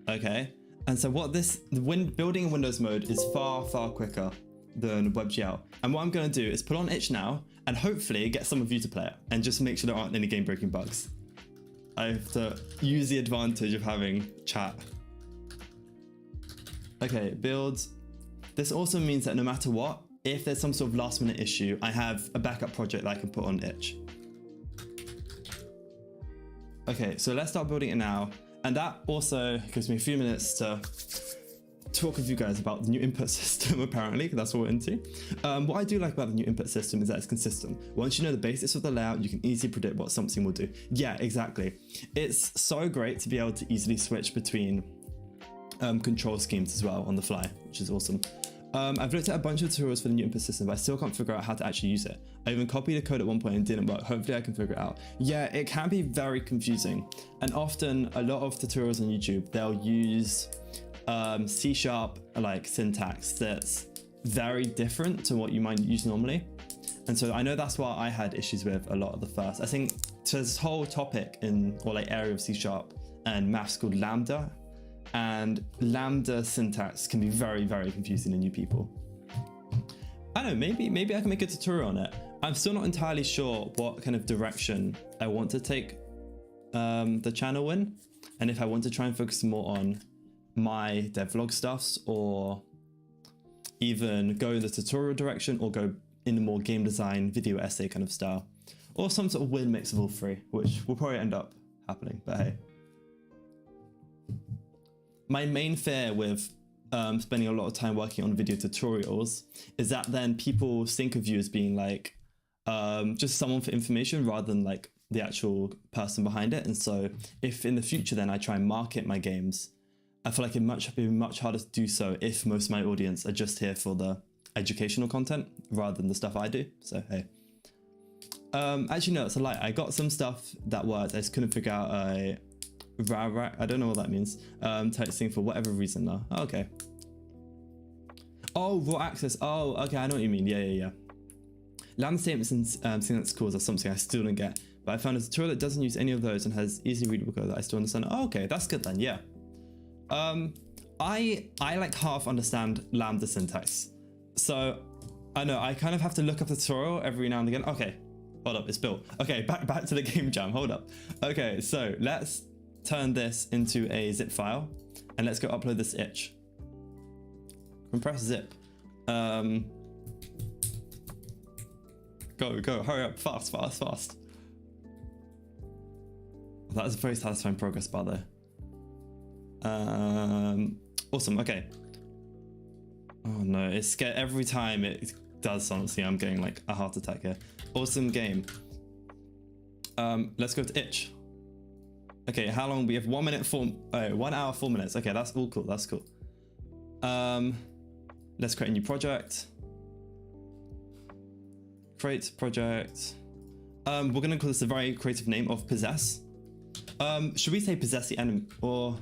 Okay, and so what building in Windows mode is far quicker than WebGL. And what I'm gonna do is put on itch now and hopefully get some of you to play it and just make sure there aren't any game breaking bugs. I have to use the advantage of having chat. Okay, build. This also means that no matter what, if there's some sort of last minute issue, I have a backup project that I can put on itch. Okay, so let's start building it now. And that also gives me a few minutes to talk with you guys about the new input system, apparently, because that's what we're into. What I do like about the new input system is that it's consistent. Once you know the basics of the layout, you can easily predict what something will do. Yeah, exactly. It's so great to be able to easily switch between control schemes as well on the fly, which is awesome. I've looked at a bunch of tutorials for the new input system, but I still can't figure out how to actually use it. I even copied the code at one point and it didn't work. Hopefully I can figure it out. Yeah, it can be very confusing. And often a lot of tutorials on YouTube, they'll use C# like syntax that's very different to what you might use normally. And so I know that's what I had issues with a lot of the first. I think there's this whole topic or like area of C# and maths called Lambda. And Lambda syntax can be very confusing to new people. I don't know, maybe I can make a tutorial on it. I'm still not entirely sure what kind of direction I want to take the channel in, and if I want to try and focus more on my devlog stuffs, or even go in the tutorial direction, or go in a more game design video essay kind of style, or some sort of weird mix of all three, which will probably end up happening, but hey. My main fear with spending a lot of time working on video tutorials is that then people think of you as being like just someone for information rather than like the actual person behind it. And so if in the future then I try and market my games, I feel like it'd be much harder to do so if most of my audience are just here for the educational content rather than the stuff I do. So hey. Actually no, it's a lie. I got some stuff that worked. I just couldn't figure out I don't know what that means. Type thing for whatever reason though. Oh, okay. Oh, raw access. Oh, okay, I know what you mean. Yeah. Lambda statements and syntax calls are something I still don't get, but I found a tutorial that doesn't use any of those and has easily readable code that I still understand. Oh, okay, that's good then. Yeah. I like half understand Lambda syntax, so I know I kind of have to look up the tutorial every now and again. Okay, hold up, it's built. Okay, back to the game jam. Hold up. Okay, so let's turn this into a zip file and let's go upload this itch. Compress zip. Go, hurry up, fast. That was a very satisfying progress bar though. Awesome, okay. Oh no, it's scared every time it does, honestly. I'm getting like a heart attack here. Awesome game. Let's go to itch. Okay, how long? We have 1 minute 1 hour 4 minutes. Okay, that's all cool. That's cool. Let's create a new project. Create project. We're gonna call this a very creative name of possess. Should we say possess the enemy, or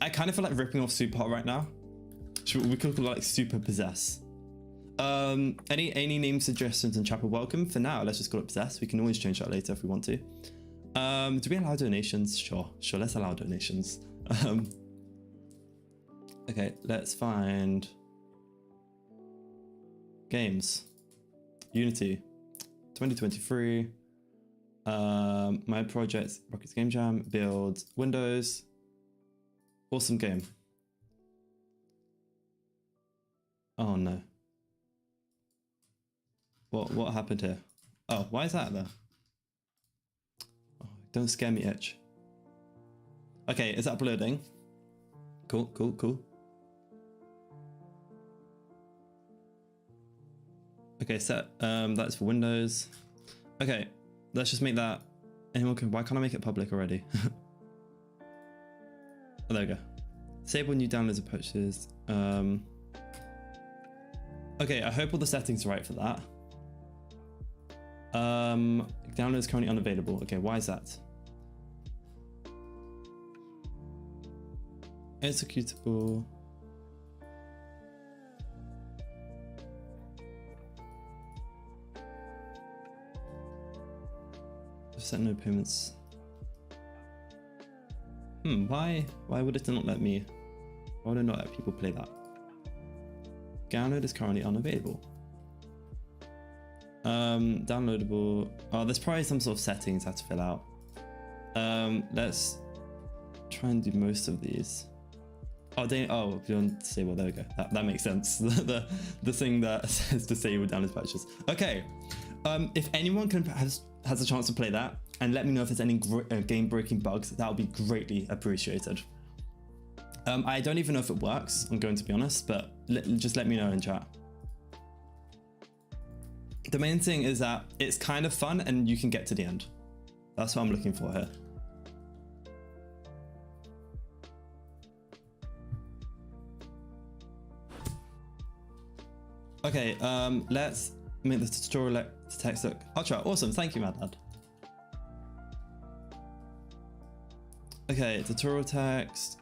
I kind of feel like ripping off Super Hot right now. We could call it like super possess. Any name suggestions in chat are welcome. For now, let's just call it Possess. We can always change that later if we want to. Do we allow donations? Sure, let's allow donations. Okay, let's find games. Unity 2023. My project, Brackeys Jam, build Windows. Awesome game. Oh no. What happened here? Oh, why is that there? Oh, don't scare me, itch. Okay, is that uploading? Cool. Okay, set. That's for Windows. Okay, let's just make that. Anyone can. Why can't I make it public already? Oh, there we go. Disable new downloads approaches. Okay, I hope all the settings are right for that. Download is currently unavailable. Okay, why is that? Executable. Set no payments. Why would it not let me? Why would it not let people play that? Download is currently unavailable. Downloadable. Oh, there's probably some sort of settings I have to fill out. Let's try and do most of these. Oh, if you want to disable, there we go. That makes sense. the thing that says disable download patches. Okay. If anyone has a chance to play that and let me know if there's any game-breaking bugs, that would be greatly appreciated. I don't even know if it works, I'm going to be honest, but just let me know in chat. The main thing is that it's kind of fun and you can get to the end. That's what I'm looking for here. Okay, let's make the tutorial text look ultra awesome. Thank you, Mad Lad. Okay, tutorial text.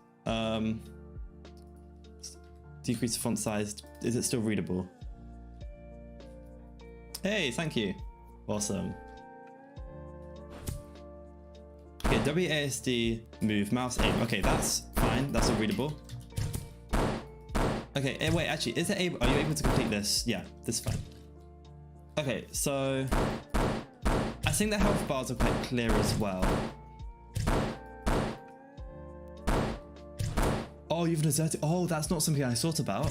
Decrease the font size. Is it still readable? Hey, thank you. Awesome. Okay, WASD, move, mouse aim. Okay, that's fine. That's all readable. Okay, wait, actually, are you able to complete this? Yeah, this is fine. Okay, so I think the health bars are quite clear as well. Oh, you've deserted. Oh, that's not something I thought about.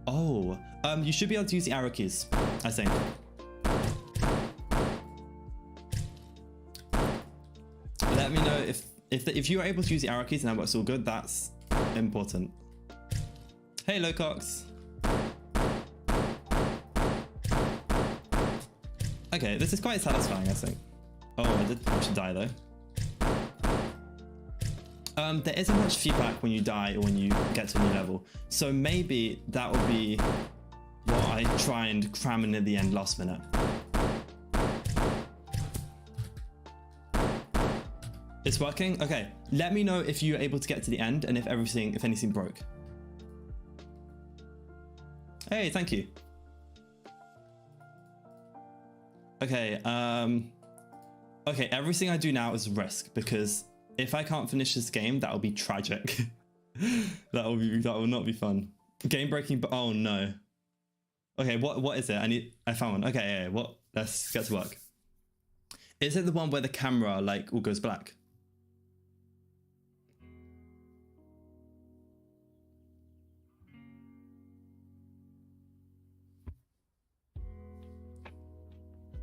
Oh, you should be able to use the arrow keys, I think. Let me know if you are able to use the arrow keys and that works all good. That's important. Hey, Locox. Okay, this is quite satisfying, I think. Oh, I did actually die though. There isn't much feedback when you die or when you get to a new level, so maybe that will be what I try and cram in at the end last minute. It's working? Okay, let me know if you're able to get to the end and if anything broke. Hey, thank you. Okay, okay, everything I do now is risk, because if I can't finish this game, that will be tragic. that will not be fun. Game breaking, but oh no. Okay, what is it? I found one. Okay, yeah, what? Let's get to work. Is it the one where the camera like all goes black?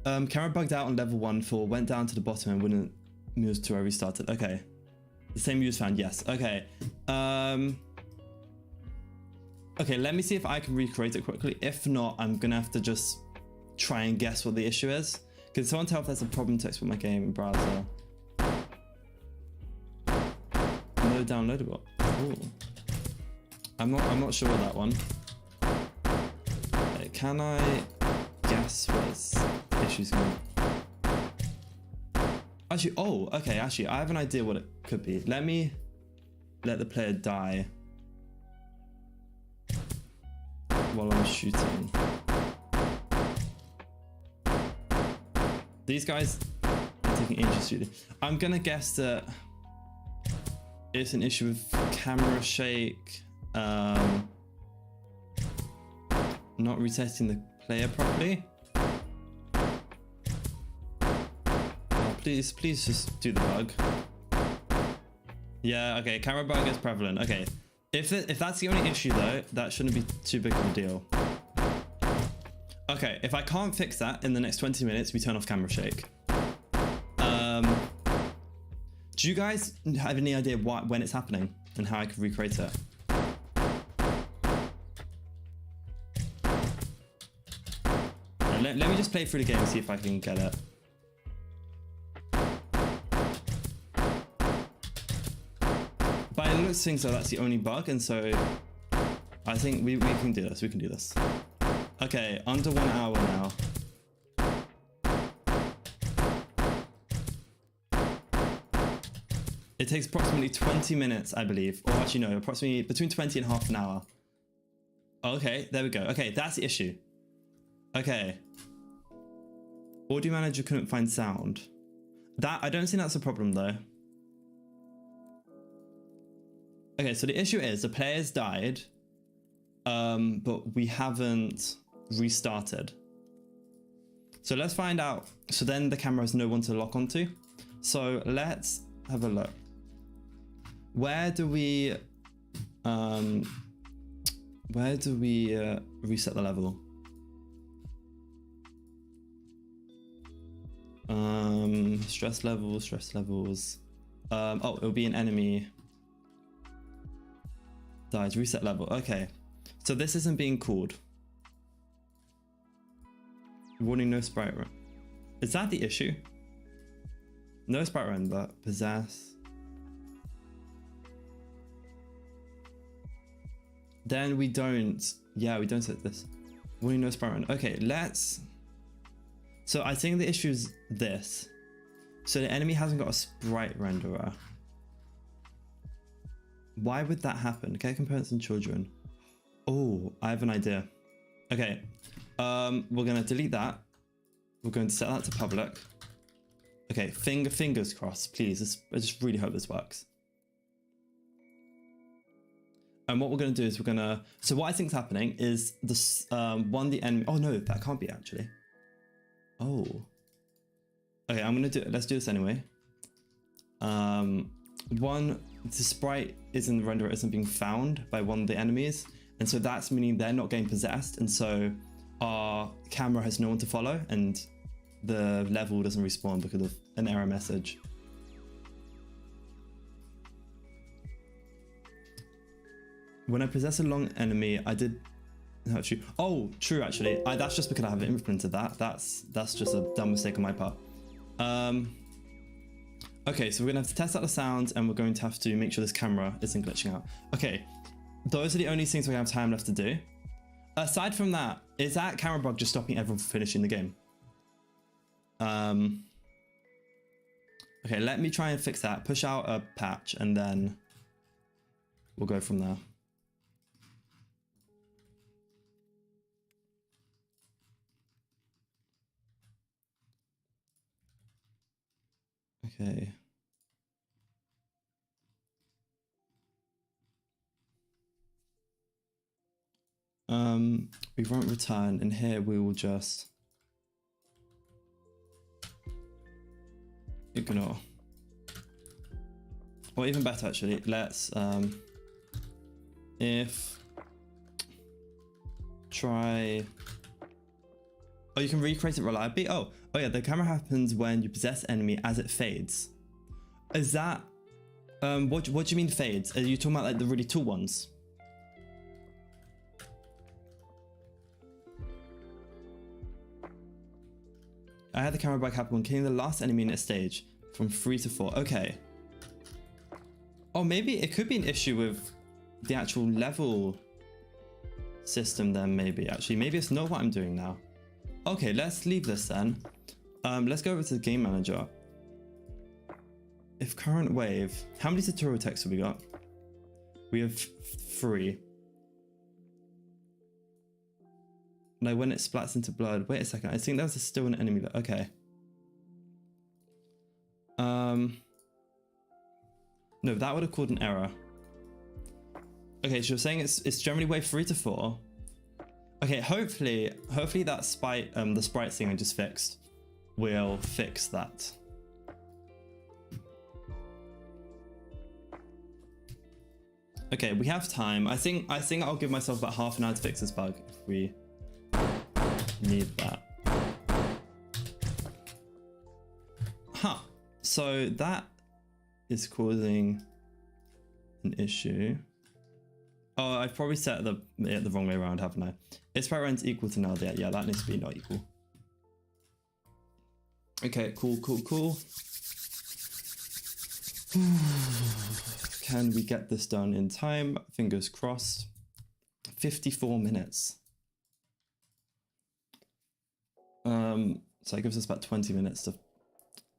Camera bugged out on level 1 went down to the bottom and wouldn't move till I restarted. Okay. The same use found, yes. Okay. Okay, let me see if I can recreate it quickly. If not, I'm gonna have to just try and guess what the issue is. Can someone tell if there's a problem to export my game in browser? No downloadable. Ooh. I'm not sure of that one. Can I guess what's the issue's going? Actually, oh, okay, actually, I have an idea what it could be. Let me let the player die while I'm shooting. These guys are taking ages to do. I'm gonna guess that it's an issue with camera shake, not resetting the player properly. Oh, please just do the bug. Yeah, okay, camera bug is prevalent. Okay, if that's the only issue though, that shouldn't be too big of a deal. Okay, if I can't fix that in the next 20 minutes, we turn off camera shake. Do you guys have any idea when it's happening and how I could recreate it? Let me just play through the game and see if I can get it. But it looks things like that's the only bug, and so I think we can do this. We can do this. Okay, under 1 hour now. It takes approximately 20 minutes, I believe. Or actually no, approximately between 20 and half an hour. Okay, there we go. Okay, that's the issue. Okay. Audio manager couldn't find sound. I don't think that's a problem though. Okay, so the issue is the players died, but we haven't restarted. So let's find out. So then the camera has no one to lock onto. So let's have a look. Where do we reset the level? Stress levels. Oh, it'll be an enemy dies, reset level. Okay, so this isn't being called. Warning, no sprite run. Is that the issue? No sprite run, but possess. Then we don't. Yeah, we don't set this. Warning, no sprite run. Okay, let's. So I think the issue is this. So the enemy hasn't got a sprite renderer. Why would that happen? Get components and children. Oh, I have an idea. Okay, we're gonna delete that. We're going to set that to public. Okay, fingers crossed, please. I just really hope this works. And what we're gonna do is we're gonna. So what I think is happening is this the enemy. Oh no, that can't be actually. Oh. Okay, I'm gonna do it. Let's do this anyway. The sprite isn't the renderer isn't being found by one of the enemies, and so that's meaning they're not getting possessed, and so our camera has no one to follow, and the level doesn't respawn because of an error message. When I possess a long enemy, I did. Actually, oh, true. Actually, that's just because I haven't implemented that. That's just a dumb mistake on my part. Okay, so we're gonna have to test out the sounds, and we're going to have to make sure this camera isn't glitching out. Okay, those are the only things we have time left to do. Aside from that, is that camera bug just stopping everyone from finishing the game? Okay, let me try and fix that. Push out a patch, and then we'll go from there. Okay. We won't return, and here we will just ignore. Or even better, actually, let's try. Oh, you can recreate it reliably. Oh yeah, the camera happens when you possess enemy as it fades. Is that what do you mean fades? Are you talking about like the really tall ones? I had the camera bug happen when killing the last enemy in a stage from 3 to 4. Okay. Oh, maybe it could be an issue with the actual level system then, maybe. Actually, maybe it's not what I'm doing now. Okay, let's leave this then. Let's go over to the game manager. If current wave, how many tutorial texts have we got? We have 3. Like when it splats into blood. Wait a second, I think that was still an enemy. Okay. No, that would have called an error. Okay, so you're saying it's generally wave 3 to 4. Okay, hopefully that the sprite thing I just fixed will fix that. Okay, we have time. I think I'll give myself about half an hour to fix this bug if we need that. Huh. So that is causing an issue. Oh, I've probably set it the wrong way around, haven't I? Is sprite rent equal to null? Yeah, that needs to be not equal. Okay, cool. Can we get this done in time? Fingers crossed. 54 minutes. So it gives us about 20 minutes to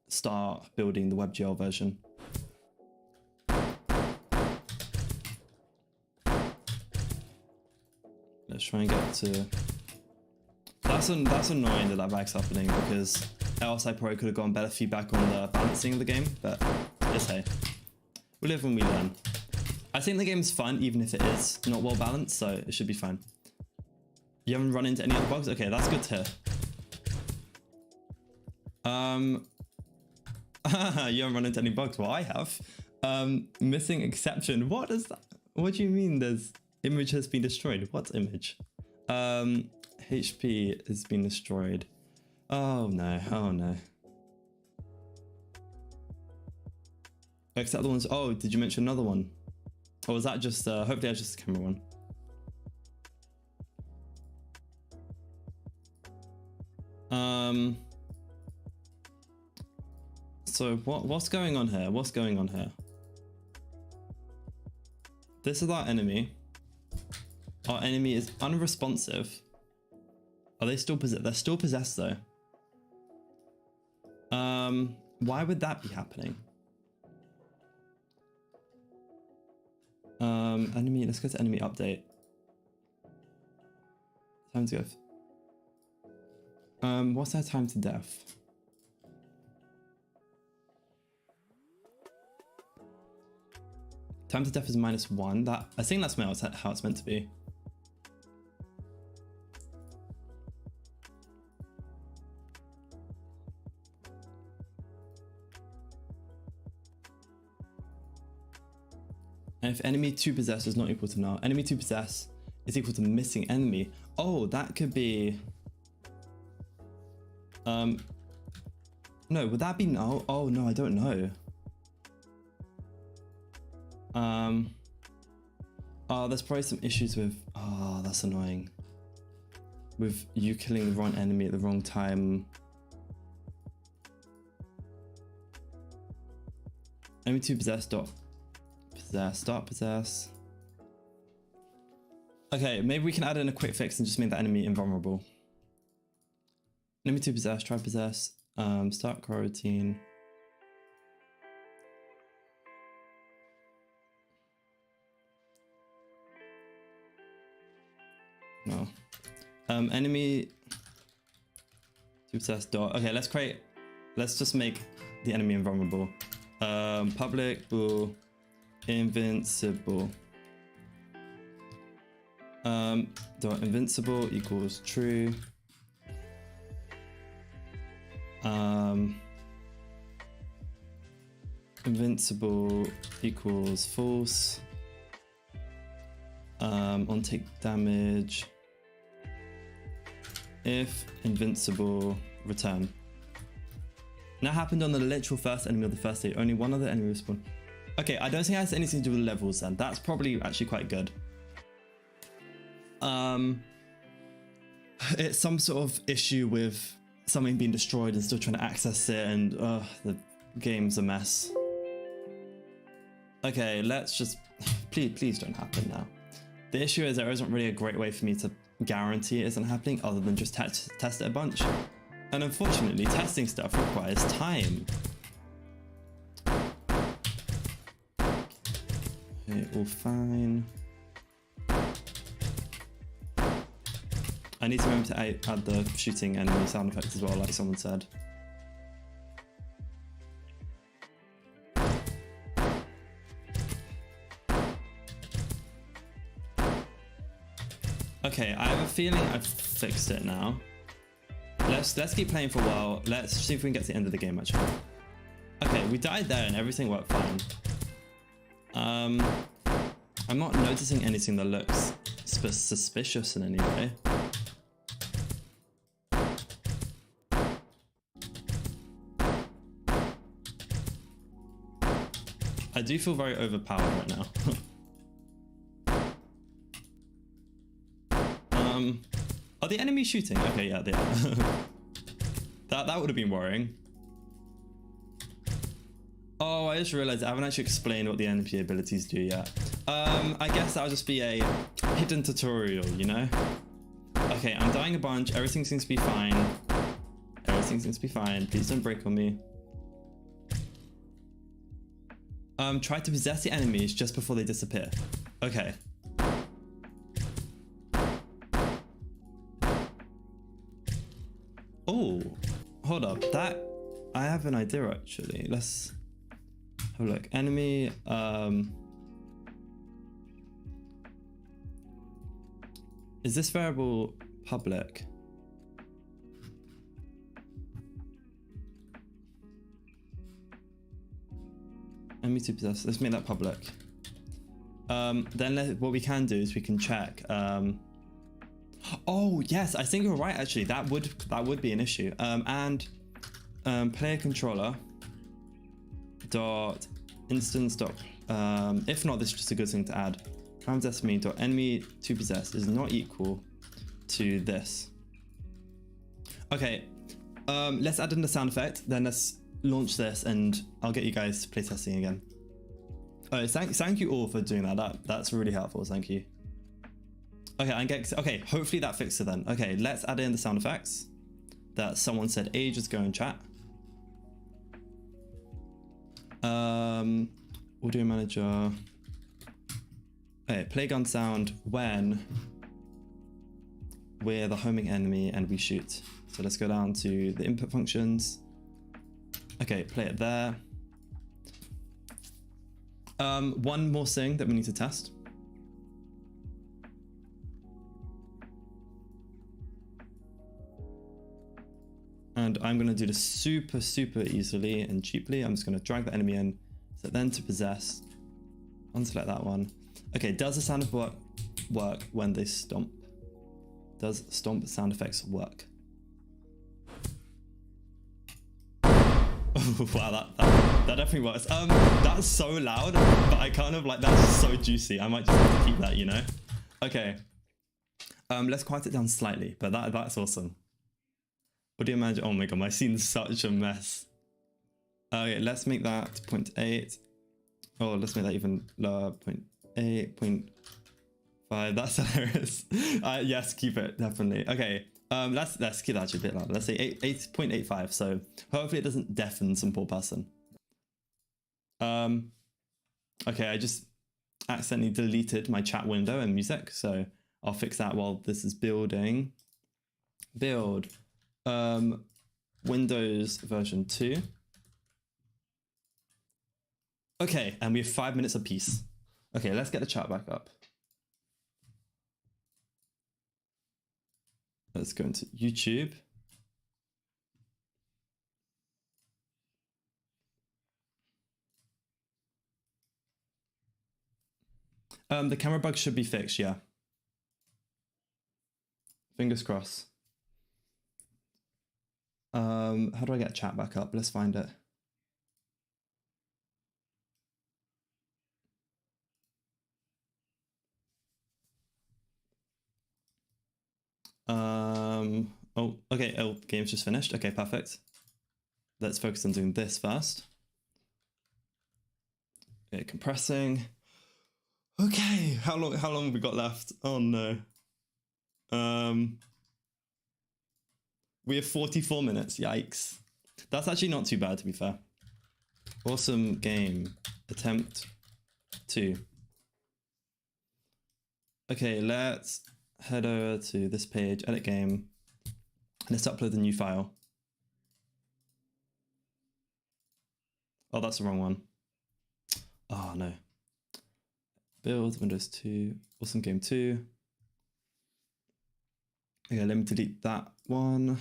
start building the WebGL version. Let's try and get to... That's annoying that bug's happening, because else I probably could have gotten better feedback on the balancing of the game, but just hey. We live and we learn. I think the game's fun even if it is not well balanced, so it should be fine. You haven't run into any other bugs? Okay, that's good to hear. You haven't run into any bugs? Well, I have. Missing exception. What is that? What do you mean there's image has been destroyed? What image? HP has been destroyed. Oh no, oh no. Except the ones, oh, did you mention another one? Or was that just, hopefully that's just the camera one. So what's going on here? What's going on here? This is our enemy. Our enemy is unresponsive. Are they still possessed? They're still possessed though. Why would that be happening? Enemy, let's go to enemy update. Time to go. What's our time to death? Time to death is -1. That, I think that's how it's meant to be. And if enemy 2 possess is not equal to null, enemy 2 possess is equal to missing enemy. Oh, that could be... No, would that be null? Oh no, I don't know. Oh, there's probably some issues with... Oh, that's annoying. With you killing the wrong enemy at the wrong time. Enemy 2 possess dot possess dot possess. Okay, maybe we can add in a quick fix and just make that enemy invulnerable. Enemy 2 possess, try possess, start coroutine. No. Enemy 2 possess dot. Okay, let's just make the enemy invulnerable. Public bool invincible. Dot invincible equals true. Invincible equals false. On take damage. If invincible, return. That happened on the literal first enemy of the first day. Only one other enemy respawned. Okay, I don't think it has anything to do with levels then. That's probably actually quite good. It's some sort of issue with something being destroyed and still trying to access it, and the game's a mess. Okay, let's just... Please don't happen now. The issue is there isn't really a great way for me to guarantee it isn't happening other than just test it a bunch. And unfortunately, testing stuff requires time. Okay, all fine. I need to remember to add the shooting enemy sound effects as well, like someone said. Okay, I have a feeling I've fixed it now. Let's keep playing for a while. Let's see if we can get to the end of the game actually. Okay, we died there and everything worked fine. I'm not noticing anything that looks suspicious in any way. I do feel very overpowered right now. Are the enemies shooting? Okay, yeah, they are. that would have been worrying. Oh, I just realized I haven't actually explained what the enemy abilities do yet. I guess that'll just be a hidden tutorial, you know? Okay, I'm dying a bunch. Everything seems to be fine. Everything seems to be fine. Please don't break on me. Try to possess the enemies just before they disappear. Okay. Oh, hold up. That I have an idea actually. Let's have a look. Enemy. Is this variable public? Enemy to possess. Let's make that public. Then what we can do is we can check. Oh yes, I think you're right. Actually, that would be an issue. Player controller dot instance dot. If not, this is just a good thing to add. Crime dot enemy to possess is not equal to this. Okay, let's add in the sound effect. Then let's launch this, and I'll get you guys play testing again. Oh, thank you all for doing that. That's really helpful. Thank you. Okay, okay, hopefully that fixed it then. Okay, let's add in the sound effects that someone said ages ago in chat. Audio manager. Okay, play gun sound when we're the homing enemy and we shoot. So let's go down to the input functions. Okay, play it there. One more thing that we need to test. And I'm going to do this super easily and cheaply. I'm just going to drag the enemy in, set then to possess, unselect that one. Okay, does the sound of work when they stomp? Does stomp sound effects work? Oh, wow, that definitely works. That's so loud, but I kind of like, that's so juicy. I might just have to keep that, you know? Okay. Let's quiet it down slightly, but that's awesome. Audio manager, oh my god, my scene's such a mess. Okay, let's make that 0.8. Oh, let's make that even lower, 0.8, 0.5. That's hilarious. Yes, keep it, definitely. Okay, let's keep that actually a bit louder. Let's say 8.85. So hopefully it doesn't deafen some poor person. Okay, I just accidentally deleted my chat window and music, so I'll fix that while this is building. Build. Windows version 2. Okay, and we have 5 minutes apiece. Okay, let's get the chat back up. Let's go into YouTube. The camera bug should be fixed, yeah. Fingers crossed. How do I get chat back up? Let's find it. Oh, okay. Oh, game's just finished. Okay, perfect. Let's focus on doing this first. Okay, compressing. Okay, how long have we got left? Oh no. We have 44 minutes. Yikes. That's actually not too bad, to be fair. Awesome game. Attempt 2. Okay, let's head over to this page, edit game. Let's upload the new file. Oh, that's the wrong one. Oh no. Build Windows 2. Awesome game 2. Okay, let me delete that one.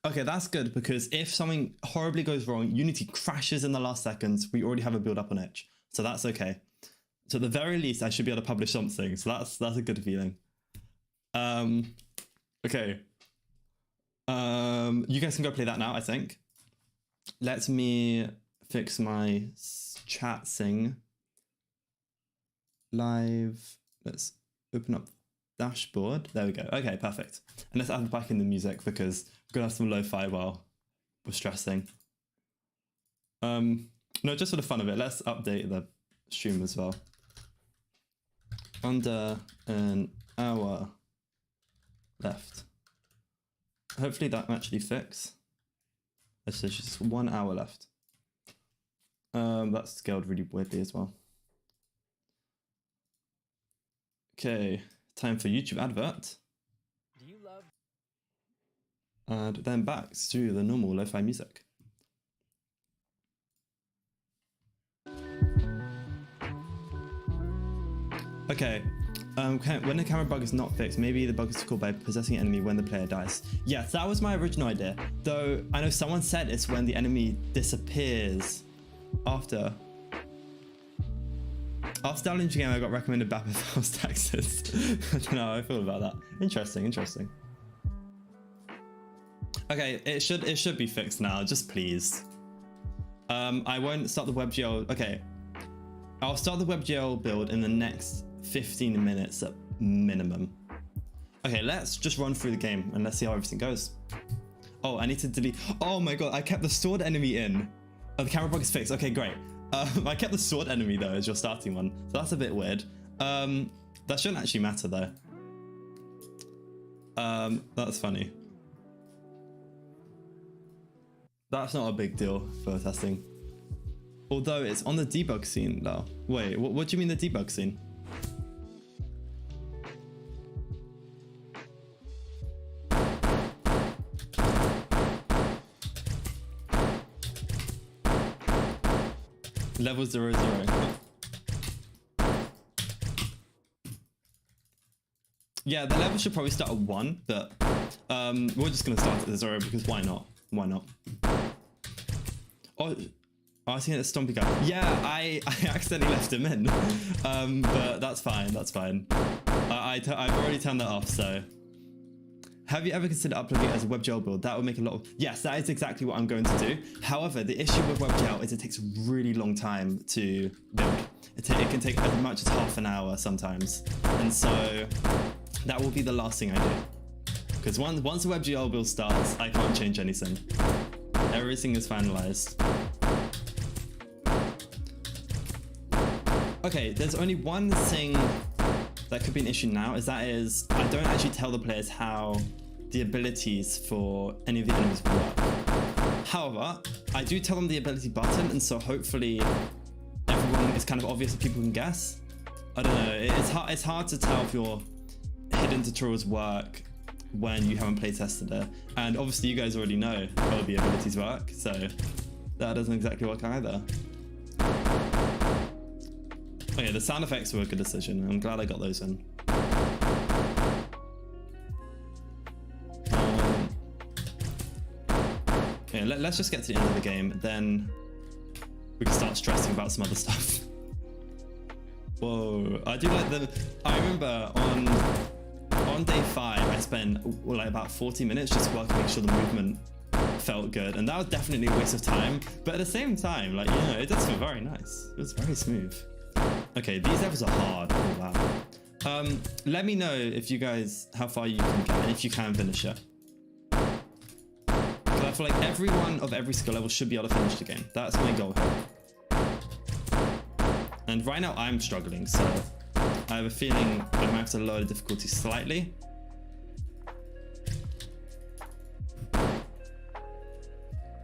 Okay, that's good because if something horribly goes wrong, Unity crashes in the last seconds, we already have a build up on Edge. So that's okay. So at the very least, I should be able to publish something. So that's a good feeling. Okay. You guys can go play that now, I think. Let me fix my chat sing. Live. Let's open up dashboard. There we go. Okay, perfect. And let's add back in the music because we're gonna have some lo-fi while we're stressing. No, just for the fun of it, let's update the stream as well. Under an hour left. Hopefully that actually fix. There's just 1 hour left. That's scaled really weirdly as well. Okay, time for YouTube advert. Do you love? And then back to the normal lo-fi music. Okay, when the camera bug is not fixed, maybe the bug is caused by possessing an enemy when the player dies. Yes, that was my original idea. Though I know someone said it's when the enemy disappears after. After downloading the game, I got recommended Bapper Files Taxes. I don't know how I feel about that. Interesting, interesting. Okay, it should be fixed now, just please. I won't start the WebGL. Okay, I'll start the WebGL build in the next 15 minutes at minimum. Okay, let's just run through the game and let's see how everything goes. Oh, I need to delete. Oh my god, I kept the sword enemy in. Oh, the camera bug is fixed. Okay, great. I kept the sword enemy though as your starting one, so that's a bit weird. That shouldn't actually matter though. That's funny. That's not a big deal for testing. Although it's on the debug scene now. Wait, what do you mean the debug scene? Level 0, 0. Yeah, the level should probably start at 1, but we're just gonna start at 0 because why not? Why not? Oh, I see a Stompy guy. Yeah, I accidentally left him in, but that's fine. That's fine. I've already turned that off. So, have you ever considered uploading it as a WebGL build? That would make a lot of. Yes, that is exactly what I'm going to do. However, the issue with WebGL is it takes a really long time to build. It can take as much as half an hour sometimes, and so that will be the last thing I do. Because once the WebGL build starts, I can't change anything. Everything is finalized. Okay, there's only one thing that could be an issue now, I don't actually tell the players how the abilities for any of the enemies work. However, I do tell them the ability button, and so hopefully everyone is kind of obvious that people can guess. I don't know, it's hard to tell if your hidden tutorials work when you haven't play tested it. And obviously you guys already know how the abilities work, so that doesn't exactly work either. Okay, the sound effects were a good decision. I'm glad I got those in. Okay, let's just get to the end of the game, then we can start stressing about some other stuff. Whoa, I do like I remember on day 5, I spent like about 40 minutes just working to make sure the movement felt good, and that was definitely a waste of time, but at the same time, like, you know, it does feel very nice. It was very smooth. Okay, these levels are hard. Oh wow. Let me know if you guys, how far you can get, and if you can finish it. Because I feel like everyone of every skill level should be able to finish the game. That's my goal here. And right now I'm struggling, so I have a feeling I might have to lower the difficulty slightly.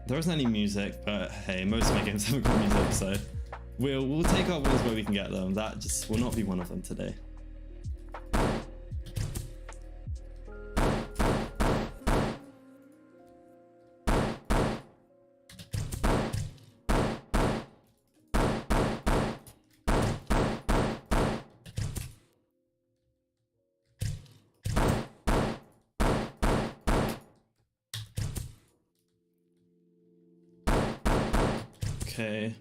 There isn't any music, but hey, most of my games haven't got music, so we'll take our wins where we can get them. That just will not be one of them today. Okay.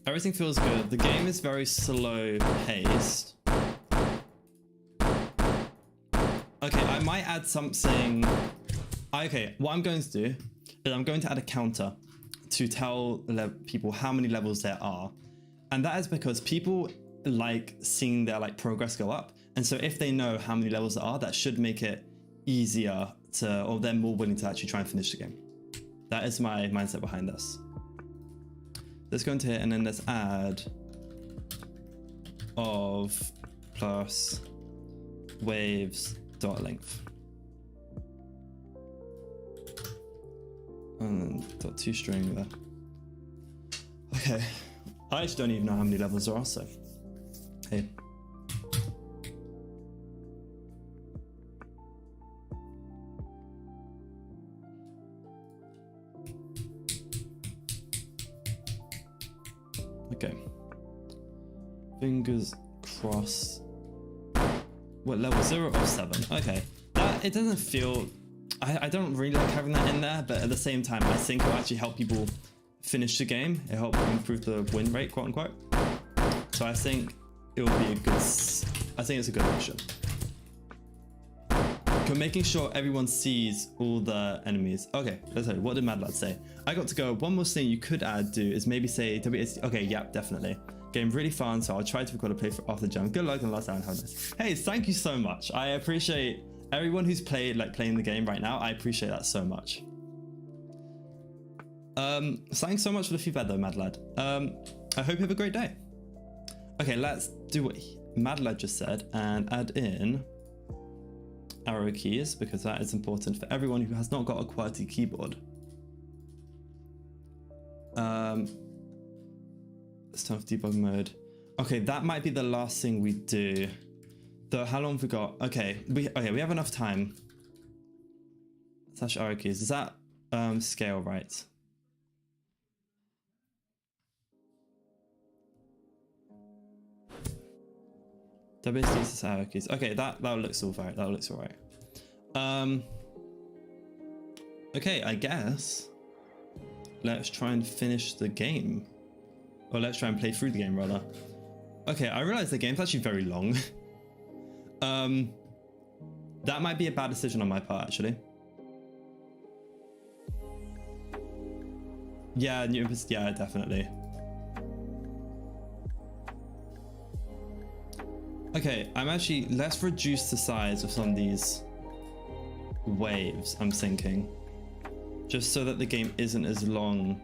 Everything feels good. The game is very slow paced. Okay, I might add something. Okay, what I'm going to do is I'm going to add a counter to tell people how many levels there are. And that is because people like seeing their like progress go up. And so if they know how many levels there are, that should make it easier to, or they're more willing to actually try and finish the game. That is my mindset behind this. Let's go into here and then let's add of plus waves dot length. And dot toString there. Okay. I actually don't even know how many levels there are, so hey. Okay. Fingers crossed. What level? 0 of 7. Okay. That it doesn't feel. I don't really like having that in there, but at the same time, I think it'll actually help people finish the game. It helps improve the win rate, quote unquote. So I think it will be a good. I think it's a good option. Okay, making sure everyone sees all the enemies. Okay, let's see. What did Mad Lad say? I got to go. One more thing you could do is maybe say WSD. Okay, yeah, definitely. Game really fun, so I'll try to record a play after the jam. Good luck and last time. Have nice. Hey, thank you so much. I appreciate everyone who's playing the game right now. I appreciate that so much. Thanks so much for the feedback though, Mad Lad. I hope you have a great day. Okay, let's do what Mad Lad just said and add in arrow keys because that is important for everyone who has not got a QWERTY keyboard. Let's turn off debug mode. Okay, that might be the last thing we do. Though, how long have we got? Okay, we have enough time. Slash arrow keys. Is that scale right? WSD arrow keys. Okay, that looks all right. That looks all right. Okay, I guess let's try and finish the game. Or let's try and play through the game, rather. Okay, I realize the game's actually very long. That might be a bad decision on my part, actually. Yeah, yeah, definitely. Okay, let's reduce the size of some of these waves, I'm thinking. Just so that the game isn't as long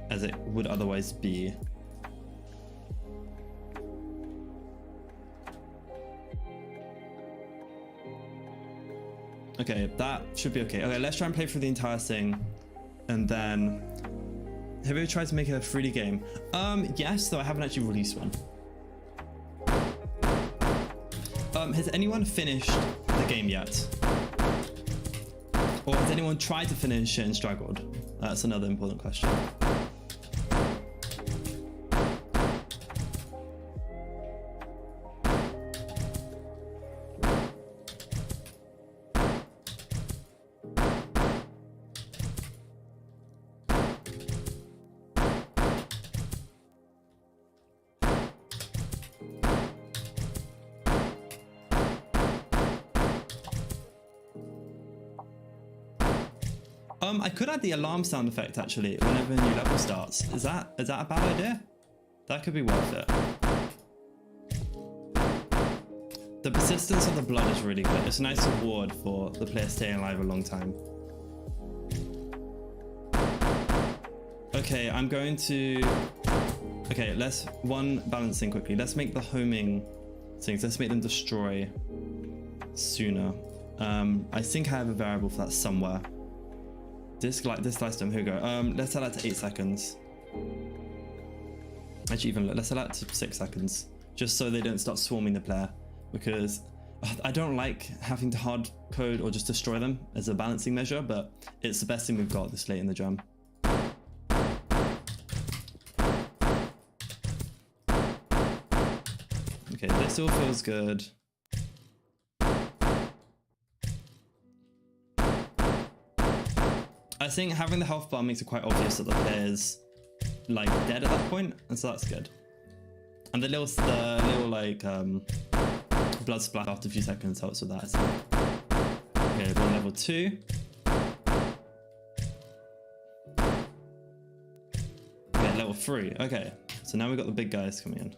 as it would otherwise be. Okay, that should be okay. Okay, let's try and play through the entire thing. And then, have you ever tried to make a 3D game? Yes, though I haven't actually released one. Has anyone finished the game yet? Or has anyone tried to finish it and struggled? That's another important question. I could add the alarm sound effect actually whenever a new level starts. Is that a bad idea? That could be worth it. The persistence of the blood is really good. It's a nice reward for the player staying alive a long time. Okay, I'm going to... Okay, let's balance thing quickly. Let's make the homing things. Let's make them destroy sooner. I think I have a variable for that somewhere. This lifetime, here we go. Let's set that to 8 seconds. Actually, even let's set that to 6 seconds, just so they don't start swarming the player. Because I don't like having to hard code or just destroy them as a balancing measure, but it's the best thing we've got this late in the jam. Okay, this all feels good. I think having the health bar makes it quite obvious that the players like dead at that point, and so that's good. And the little like blood splash after a few seconds helps with that. So. Okay, we're on level 2. Okay, level 3. Okay, so now we've got the big guys coming in.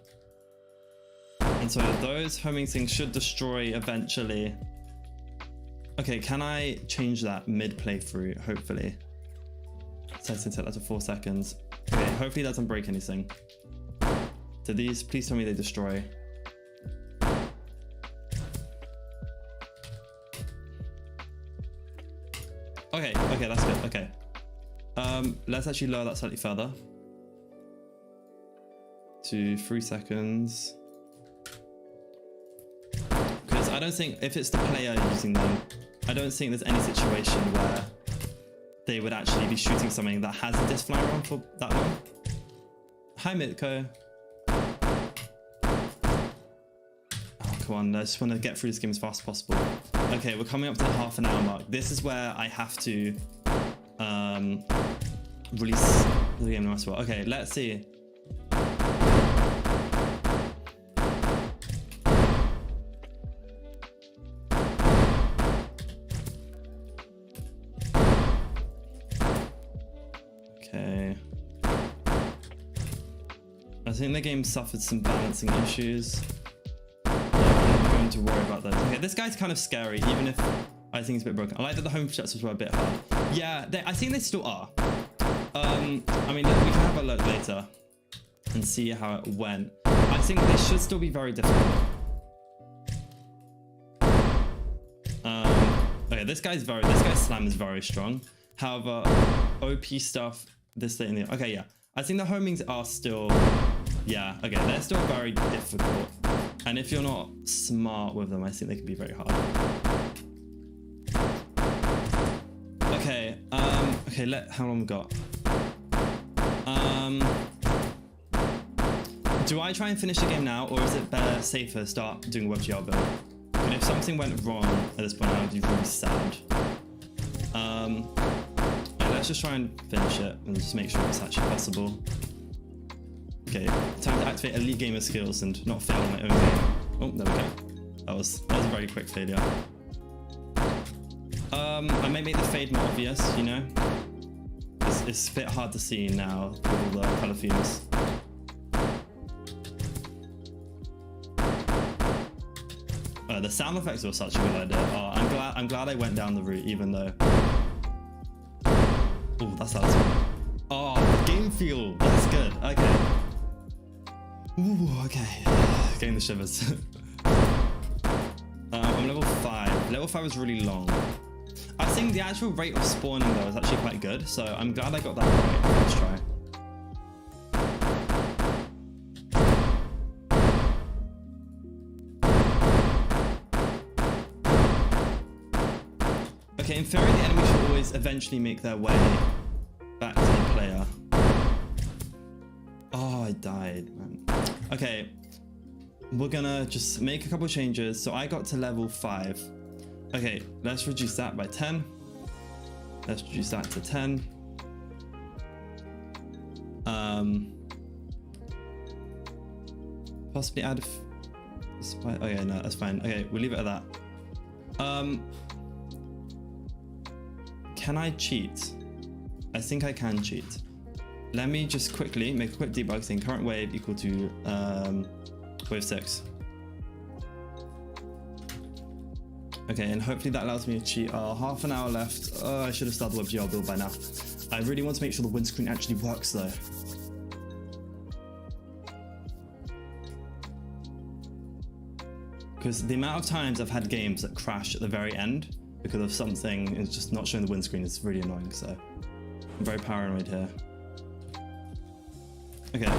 And so those homing things should destroy eventually. Okay, can I change that mid playthrough? Hopefully. So I can set that to 4 seconds. Okay, hopefully that doesn't break anything. So these, please tell me they destroy. Okay, that's good. Okay. Let's actually lower that slightly further. To 3 seconds. Because I don't think, if it's the player using them, I don't think there's any situation where they would actually be shooting something that has a disc flying around for that long. Hi, Mitko. Oh, come on. I just want to get through this game as fast as possible. Okay, we're coming up to the half an hour mark. This is where I have to release the game no matter what. Okay, let's see. Okay. I think the game suffered some balancing issues. I'm not going to worry about those. Okay, this guy's kind of scary, even if I think it's a bit broken. I like that the home projectors were a bit hard. Yeah, I think they still are. I mean, we can have a look later and see how it went. I think they should still be very difficult. Okay, this guy's slam is very strong. However, OP stuff this late in the okay, yeah. I think the homings are still, yeah, okay, they're still very difficult. And if you're not smart with them, I think they can be very hard. Okay, okay, how long we got? Do I try and finish the game now, or is it better, safer, start doing a WebGL build? But if something went wrong at this point, I would be really sad. Let's just try and finish it and just make sure it's actually possible. Okay, time to activate elite gamer skills and not fail my own game. Oh, there we go. That was a very quick failure. I may make the fade more obvious, you know? It's a bit hard to see now with all the colour themes. The sound effects were such a good idea. Oh, I'm glad I went down the route, even though. Oh, that sounds good. Oh, game feel. That's good. Okay. Ooh, okay. Getting the shivers. I'm level 5. Level 5 is really long. I think the actual rate of spawning though is actually quite good, so I'm glad I got that right. Let's try. Okay, in theory the enemy should always eventually make their way back to the player. Oh, I died, man. Okay, we're gonna just make a couple of changes. So I got to level 5. Okay, let's reduce that by 10. Let's reduce that to 10. Possibly add okay, no, that's fine. Okay, we'll leave it at that. Can I cheat? I think I can cheat. Let me just quickly make a quick debug thing. Current wave equal to wave 6. Okay, and hopefully that allows me to cheat. Half an hour left. Oh, I should have started the WebGL build by now. I really want to make sure the windscreen actually works though. Because the amount of times I've had games that crash at the very end because of something is just not showing the windscreen is really annoying, so I'm very paranoid here. Okay.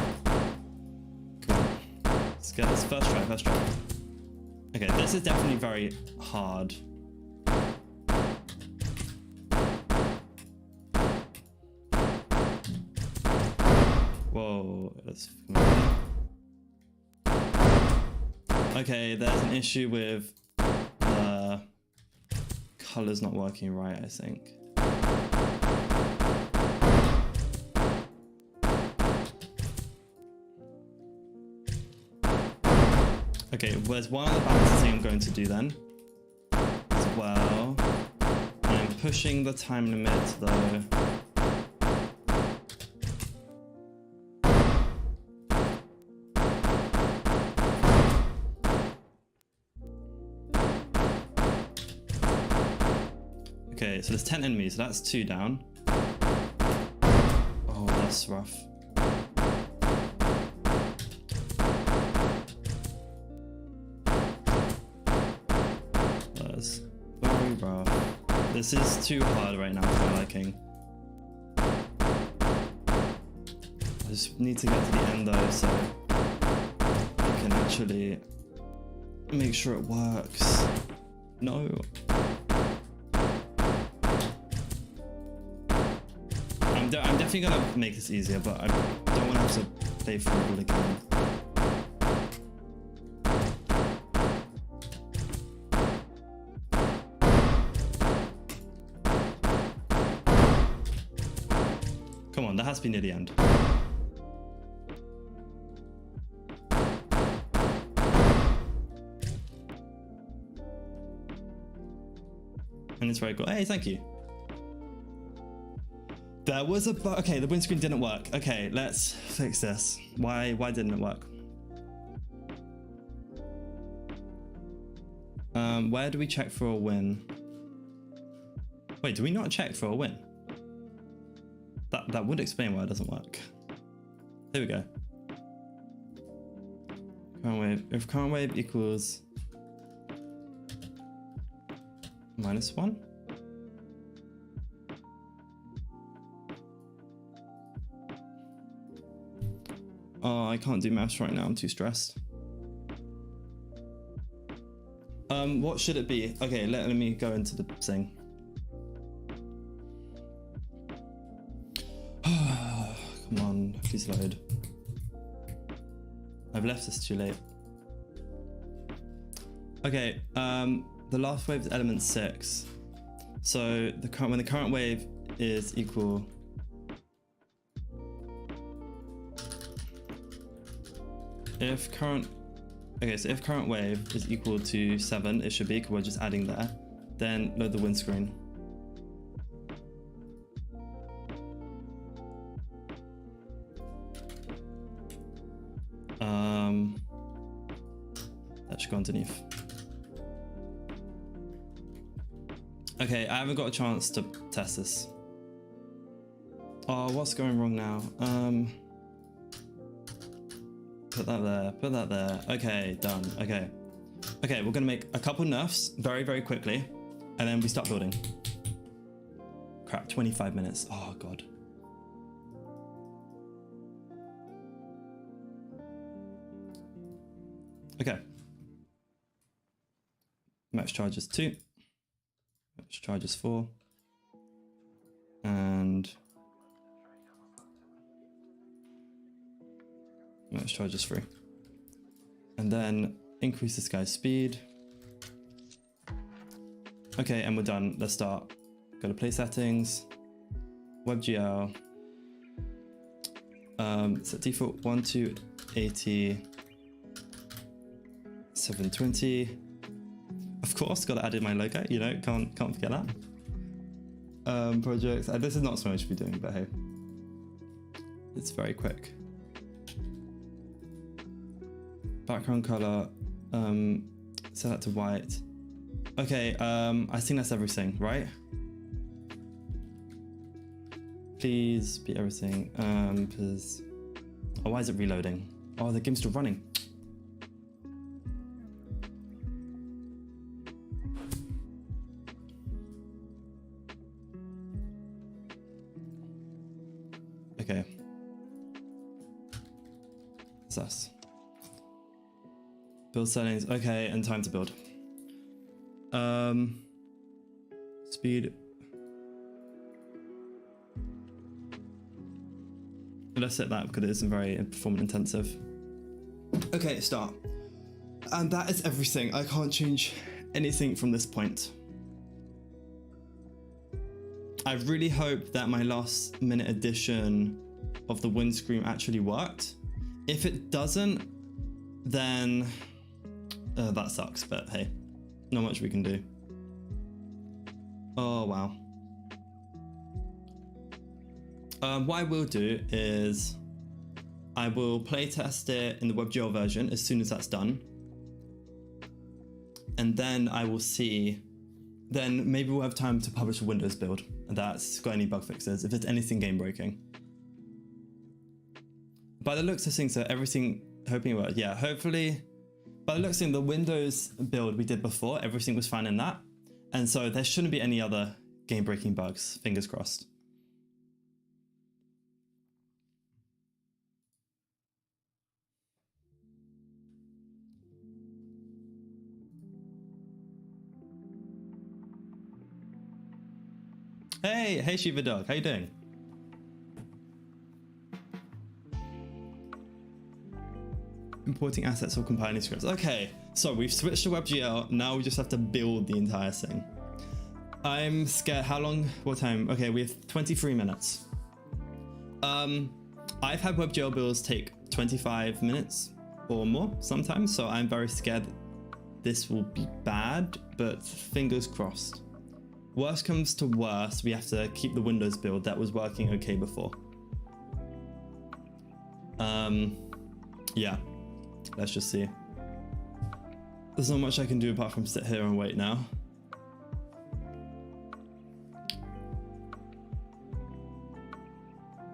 Come on. Let's get this first try. Okay, this is definitely very hard. Whoa, that's... Okay, there's an issue with the colors not working right, I think. there's one other balancing thing I'm going to do then as well. I'm pushing the time limit though. Okay, so there's 10 enemies, so that's 2 down. Oh, that's rough. That's very rough. This is too hard right now for my liking. I just need to get to the end though, so I can actually make sure it works. No. I'm definitely gonna make this easier, but I don't want to have to play through it all again. Come on, that has to be near the end. And it's very cool. Hey, thank you. There was a bug. Okay, the windscreen didn't work. Okay, let's fix this. Why didn't it work? Where do we check for a win? Wait, do we not check for a win? That would explain why it doesn't work. There we go. Current wave. If current wave equals -1. Oh, I can't do maths right now. I'm too stressed. What should it be? Okay, let me go into the thing. Come on, please load. I've left this too late. Okay, the last wave is element 6. So when the current wave is equal. If current wave is equal to 7, it should be, because we're just adding there. Then load the windscreen. That should go underneath. Okay, I haven't got a chance to test this. Oh, what's going wrong now? Put that there, put that there. Okay, done. Okay, we're gonna make a couple nerfs very, very quickly, and then we start building. Crap, 25 minutes. Oh god. Okay. Max charges 2. Max charges 4. And max charges 3. And then increase this guy's speed. Okay, and we're done. Let's start. Go to play settings, WebGL. Set default 1280, 720. Of course, gotta add in my logo. You know, can't forget that. Projects. This is not something I should be doing, but hey, it's very quick. Background color. Set that to white. Okay, I think that's everything, right? Please be everything. Because oh, why is it reloading? Oh, the game's still running. Okay. Sus. Build settings. Okay, and time to build. Speed. Let's set that because it isn't very performance intensive. Okay, start. And that is everything. I can't change anything from this point. I really hope that my last minute addition of the windscreen actually worked. If it doesn't, then That sucks, but hey, not much we can do. Oh, wow. What I will do is I will playtest it in the WebGL version as soon as that's done. And then I will see, then maybe we'll have time to publish a Windows build that's got any bug fixes, if it's anything game breaking. By the looks of things, so everything, hoping about, yeah, hopefully, by the looks of things, the Windows build we did before, everything was fine in that. And so there shouldn't be any other game breaking bugs, fingers crossed. Hey Shiva Dog, how you doing? Importing assets or compiling scripts. Okay, so we've switched to WebGL, now we just have to build the entire thing. I'm scared, how long, what time? Okay, we have 23 minutes. I've had WebGL builds take 25 minutes or more sometimes, so I'm very scared this will be bad, but fingers crossed. Worst comes to worst, we have to keep the Windows build that was working okay before. Yeah, let's just see. There's not much I can do apart from sit here and wait now.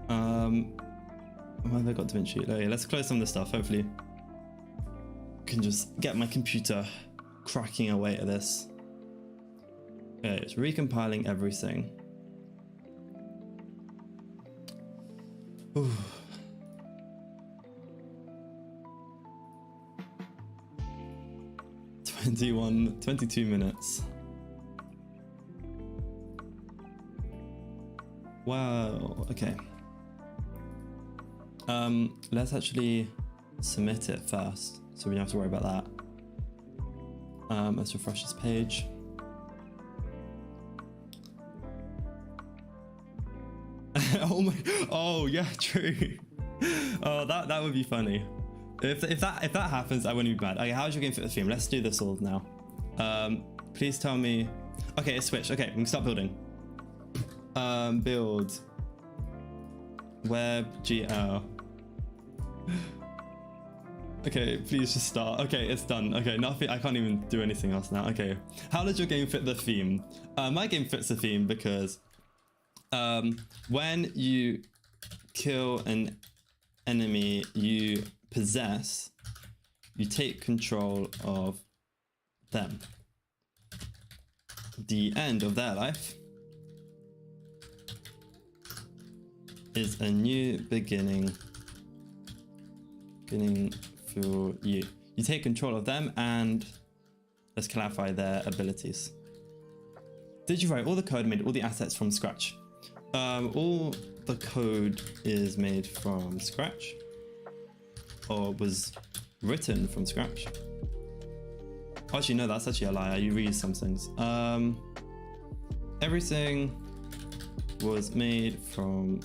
Why have I got DaVinci? Oh yeah, let's close some of this stuff. Hopefully I can just get my computer cracking away at this. Okay, it's recompiling everything. Ooh. #21, 22 minutes. Wow, okay. Let's actually submit it first, so we don't have to worry about that. Let's refresh this page. Oh my, oh yeah, true. Oh, that would be funny. If that happens, I wouldn't be mad. Okay, how's your game fit the theme? Let's do this all now. Please tell me. Okay, it's switched. Okay, we can start building. Build WebGL. Okay, please just start. Okay, it's done. Okay, nothing. I can't even do anything else now. Okay, how does your game fit the theme? My game fits the theme because when you kill an enemy you possess, you take control of them. The end of their life is a new beginning for you. You take control of them, and let's clarify their abilities. Did you write all the code, made all the assets from scratch? All the code is made from scratch, or was written from scratch. Actually, no, that's actually a lie. You reuse some things. Everything was made from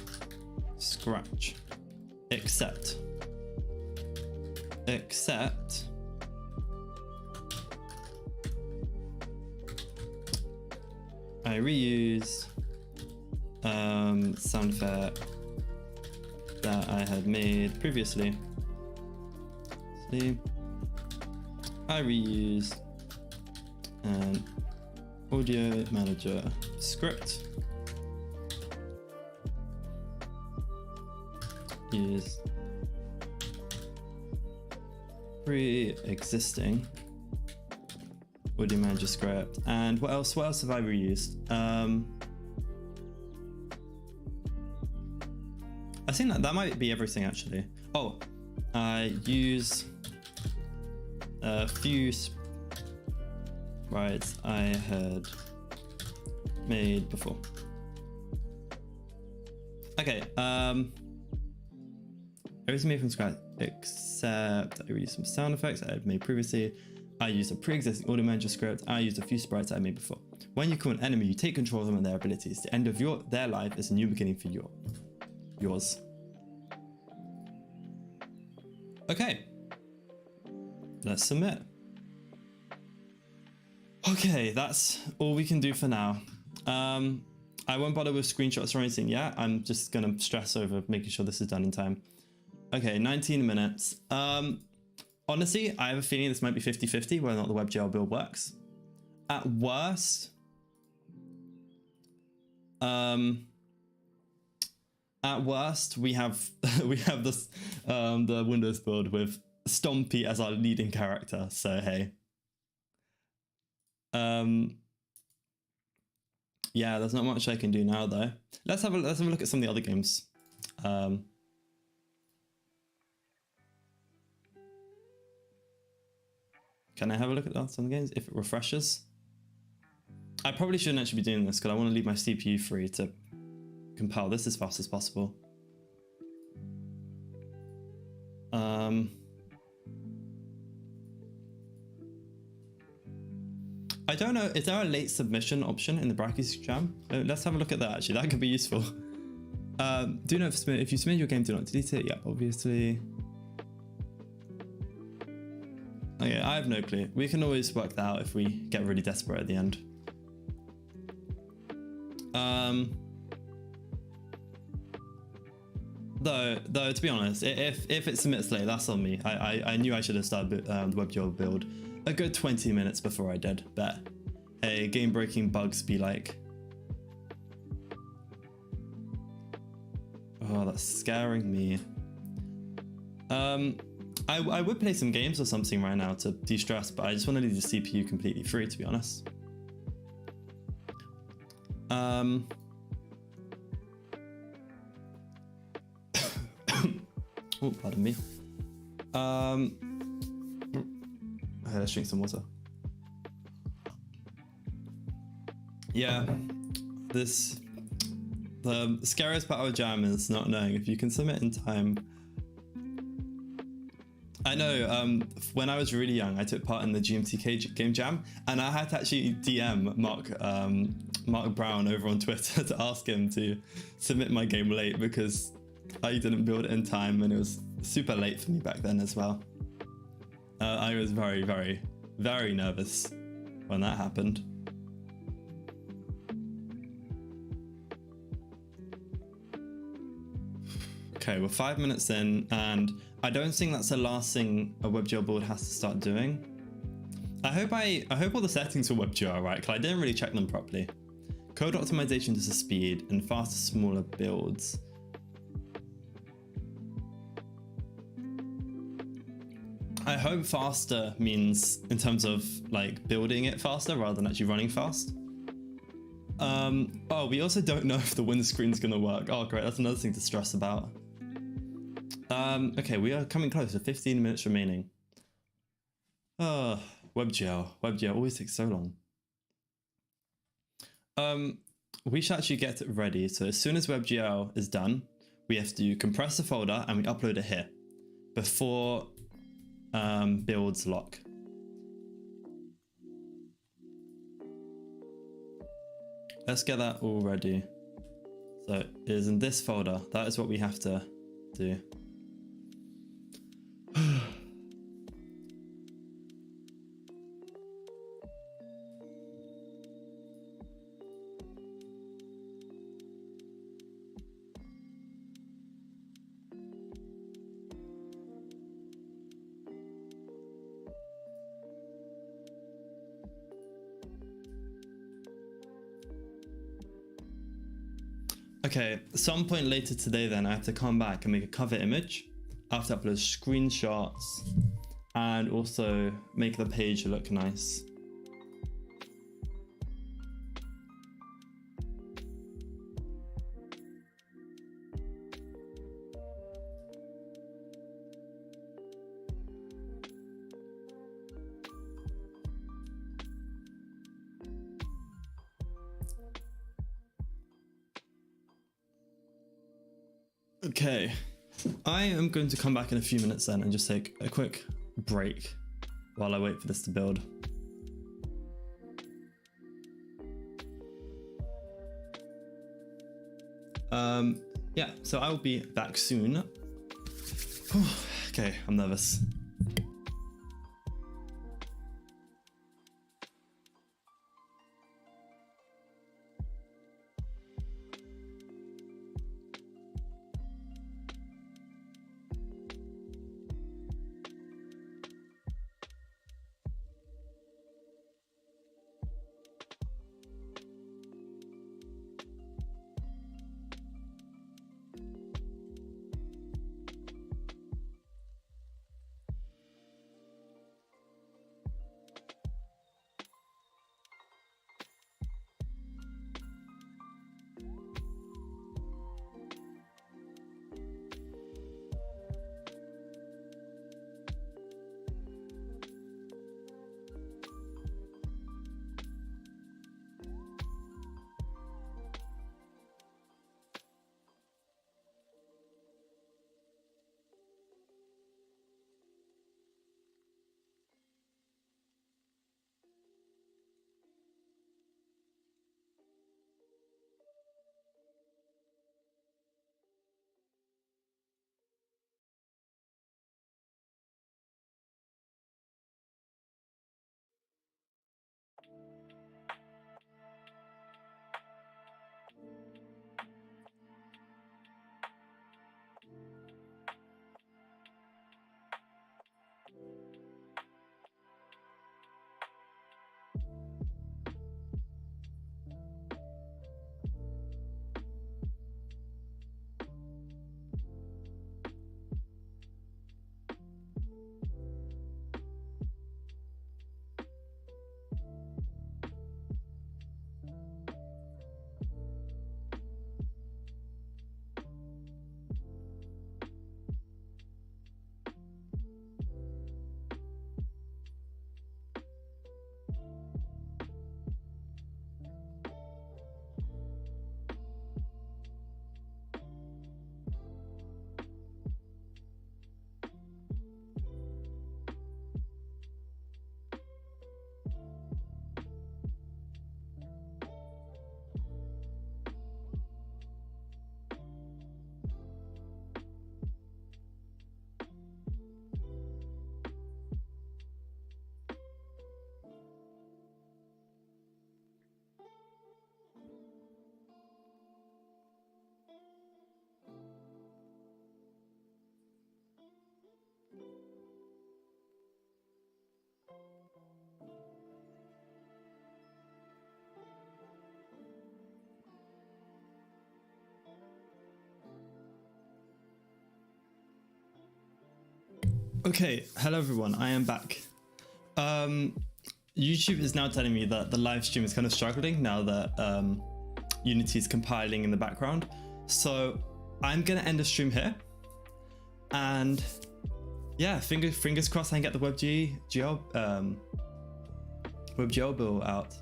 scratch, except I reused sound effect that I had made previously. See, I reused an audio manager script. Use pre-existing audio manager script. And what else have I reused? I think that might be everything actually. Oh, I use a few sprites I had made before. Okay, everything made from scratch except I reused some sound effects I had made previously. I used a pre-existing audio manager script. I used a few sprites I made before. When you kill an enemy, you take control of them and their abilities. The end of their life is a new beginning for yours. Okay, let's submit. Okay, that's all we can do for now. I won't bother with screenshots or anything yet. I'm just gonna stress over making sure this is done in time. Okay, 19 minutes. Honestly, I have a feeling this might be 50-50 whether or not the WebGL build works. At worst, we have this the Windows build with Stompy as our leading character. So hey, yeah, there's not much I can do now though. Let's have a look at some of the other games. Can I have a look at some of the games if it refreshes? I probably shouldn't actually be doing this because I want to leave my CPU free to compile this as fast as possible. I don't know, is there a late submission option in the Brackeys Jam? Let's have a look at that actually, that could be useful. Do know if you submit your game, do not delete it. Yep, obviously. Okay, I have no clue. We can always work that out if we get really desperate at the end. Though to be honest, if it submits late, that's on me. I knew I should have started the WebGL build a good 20 minutes before I did, but hey, game breaking bugs be like. Oh, that's scaring me. I would play some games or something right now to de-stress, but I just want to leave the CPU completely free, to be honest. Oh, pardon me. Let's drink some water. Yeah, the scariest part of a jam is not knowing if you can submit in time. I know, when I was really young, I took part in the GMT game jam, and I had to actually DM Mark Brown over on Twitter to ask him to submit my game late because I didn't build it in time, and it was super late for me back then as well. I was very, very, very nervous when that happened. Okay, we're 5 minutes in, and I don't think that's the last thing a WebGL build has to start doing. I hope all the settings for WebGL are right, because I didn't really check them properly. Code optimization to speed and faster, smaller builds. I hope faster means in terms of like building it faster rather than actually running fast. Oh, we also don't know if the windscreen's gonna work. Oh great, that's another thing to stress about. Okay, we are coming close to 15 minutes remaining. WebGL always takes so long. We should actually get it ready. So as soon as WebGL is done, we have to compress the folder and we upload it here before builds lock. Let's get that all ready. So it is in this folder. That is what we have to do. Okay, at some point later today then I have to come back and make a cover image. I have to upload screenshots and also make the page look nice. Okay, I am going to come back in a few minutes then and just take a quick break while I wait for this to build. Yeah, so I will be back soon. Okay, I'm nervous. Okay, hello everyone, I am back. YouTube is now telling me that the live stream is kind of struggling now that Unity is compiling in the background. So I'm gonna end the stream here. And yeah, fingers crossed I can get the WebGL bill out.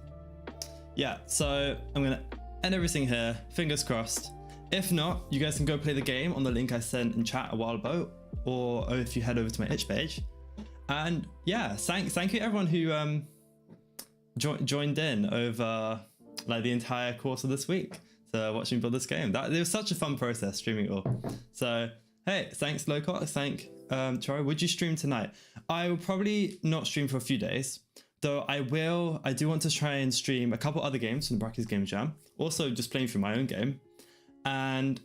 Yeah, so I'm gonna end everything here, fingers crossed. If not, you guys can go play the game on the link I sent in chat a while ago, or if you head over to my itch page. And yeah, thank you everyone who joined in over like the entire course of this week to watch me build this game. It was such a fun process streaming it all. So hey, thanks Lowcock, thank Troy. Would you stream tonight? I will probably not stream for a few days, though I do want to try and stream a couple other games from the Brackeys Jam, also just playing through my own game. And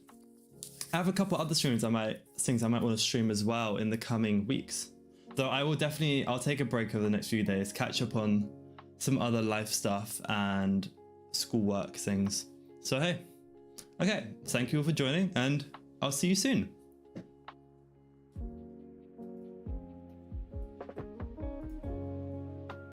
I have a couple other things I might want to stream as well in the coming weeks. Though I'll take a break over the next few days, catch up on some other life stuff and schoolwork things. So hey, okay, thank you all for joining and I'll see you soon.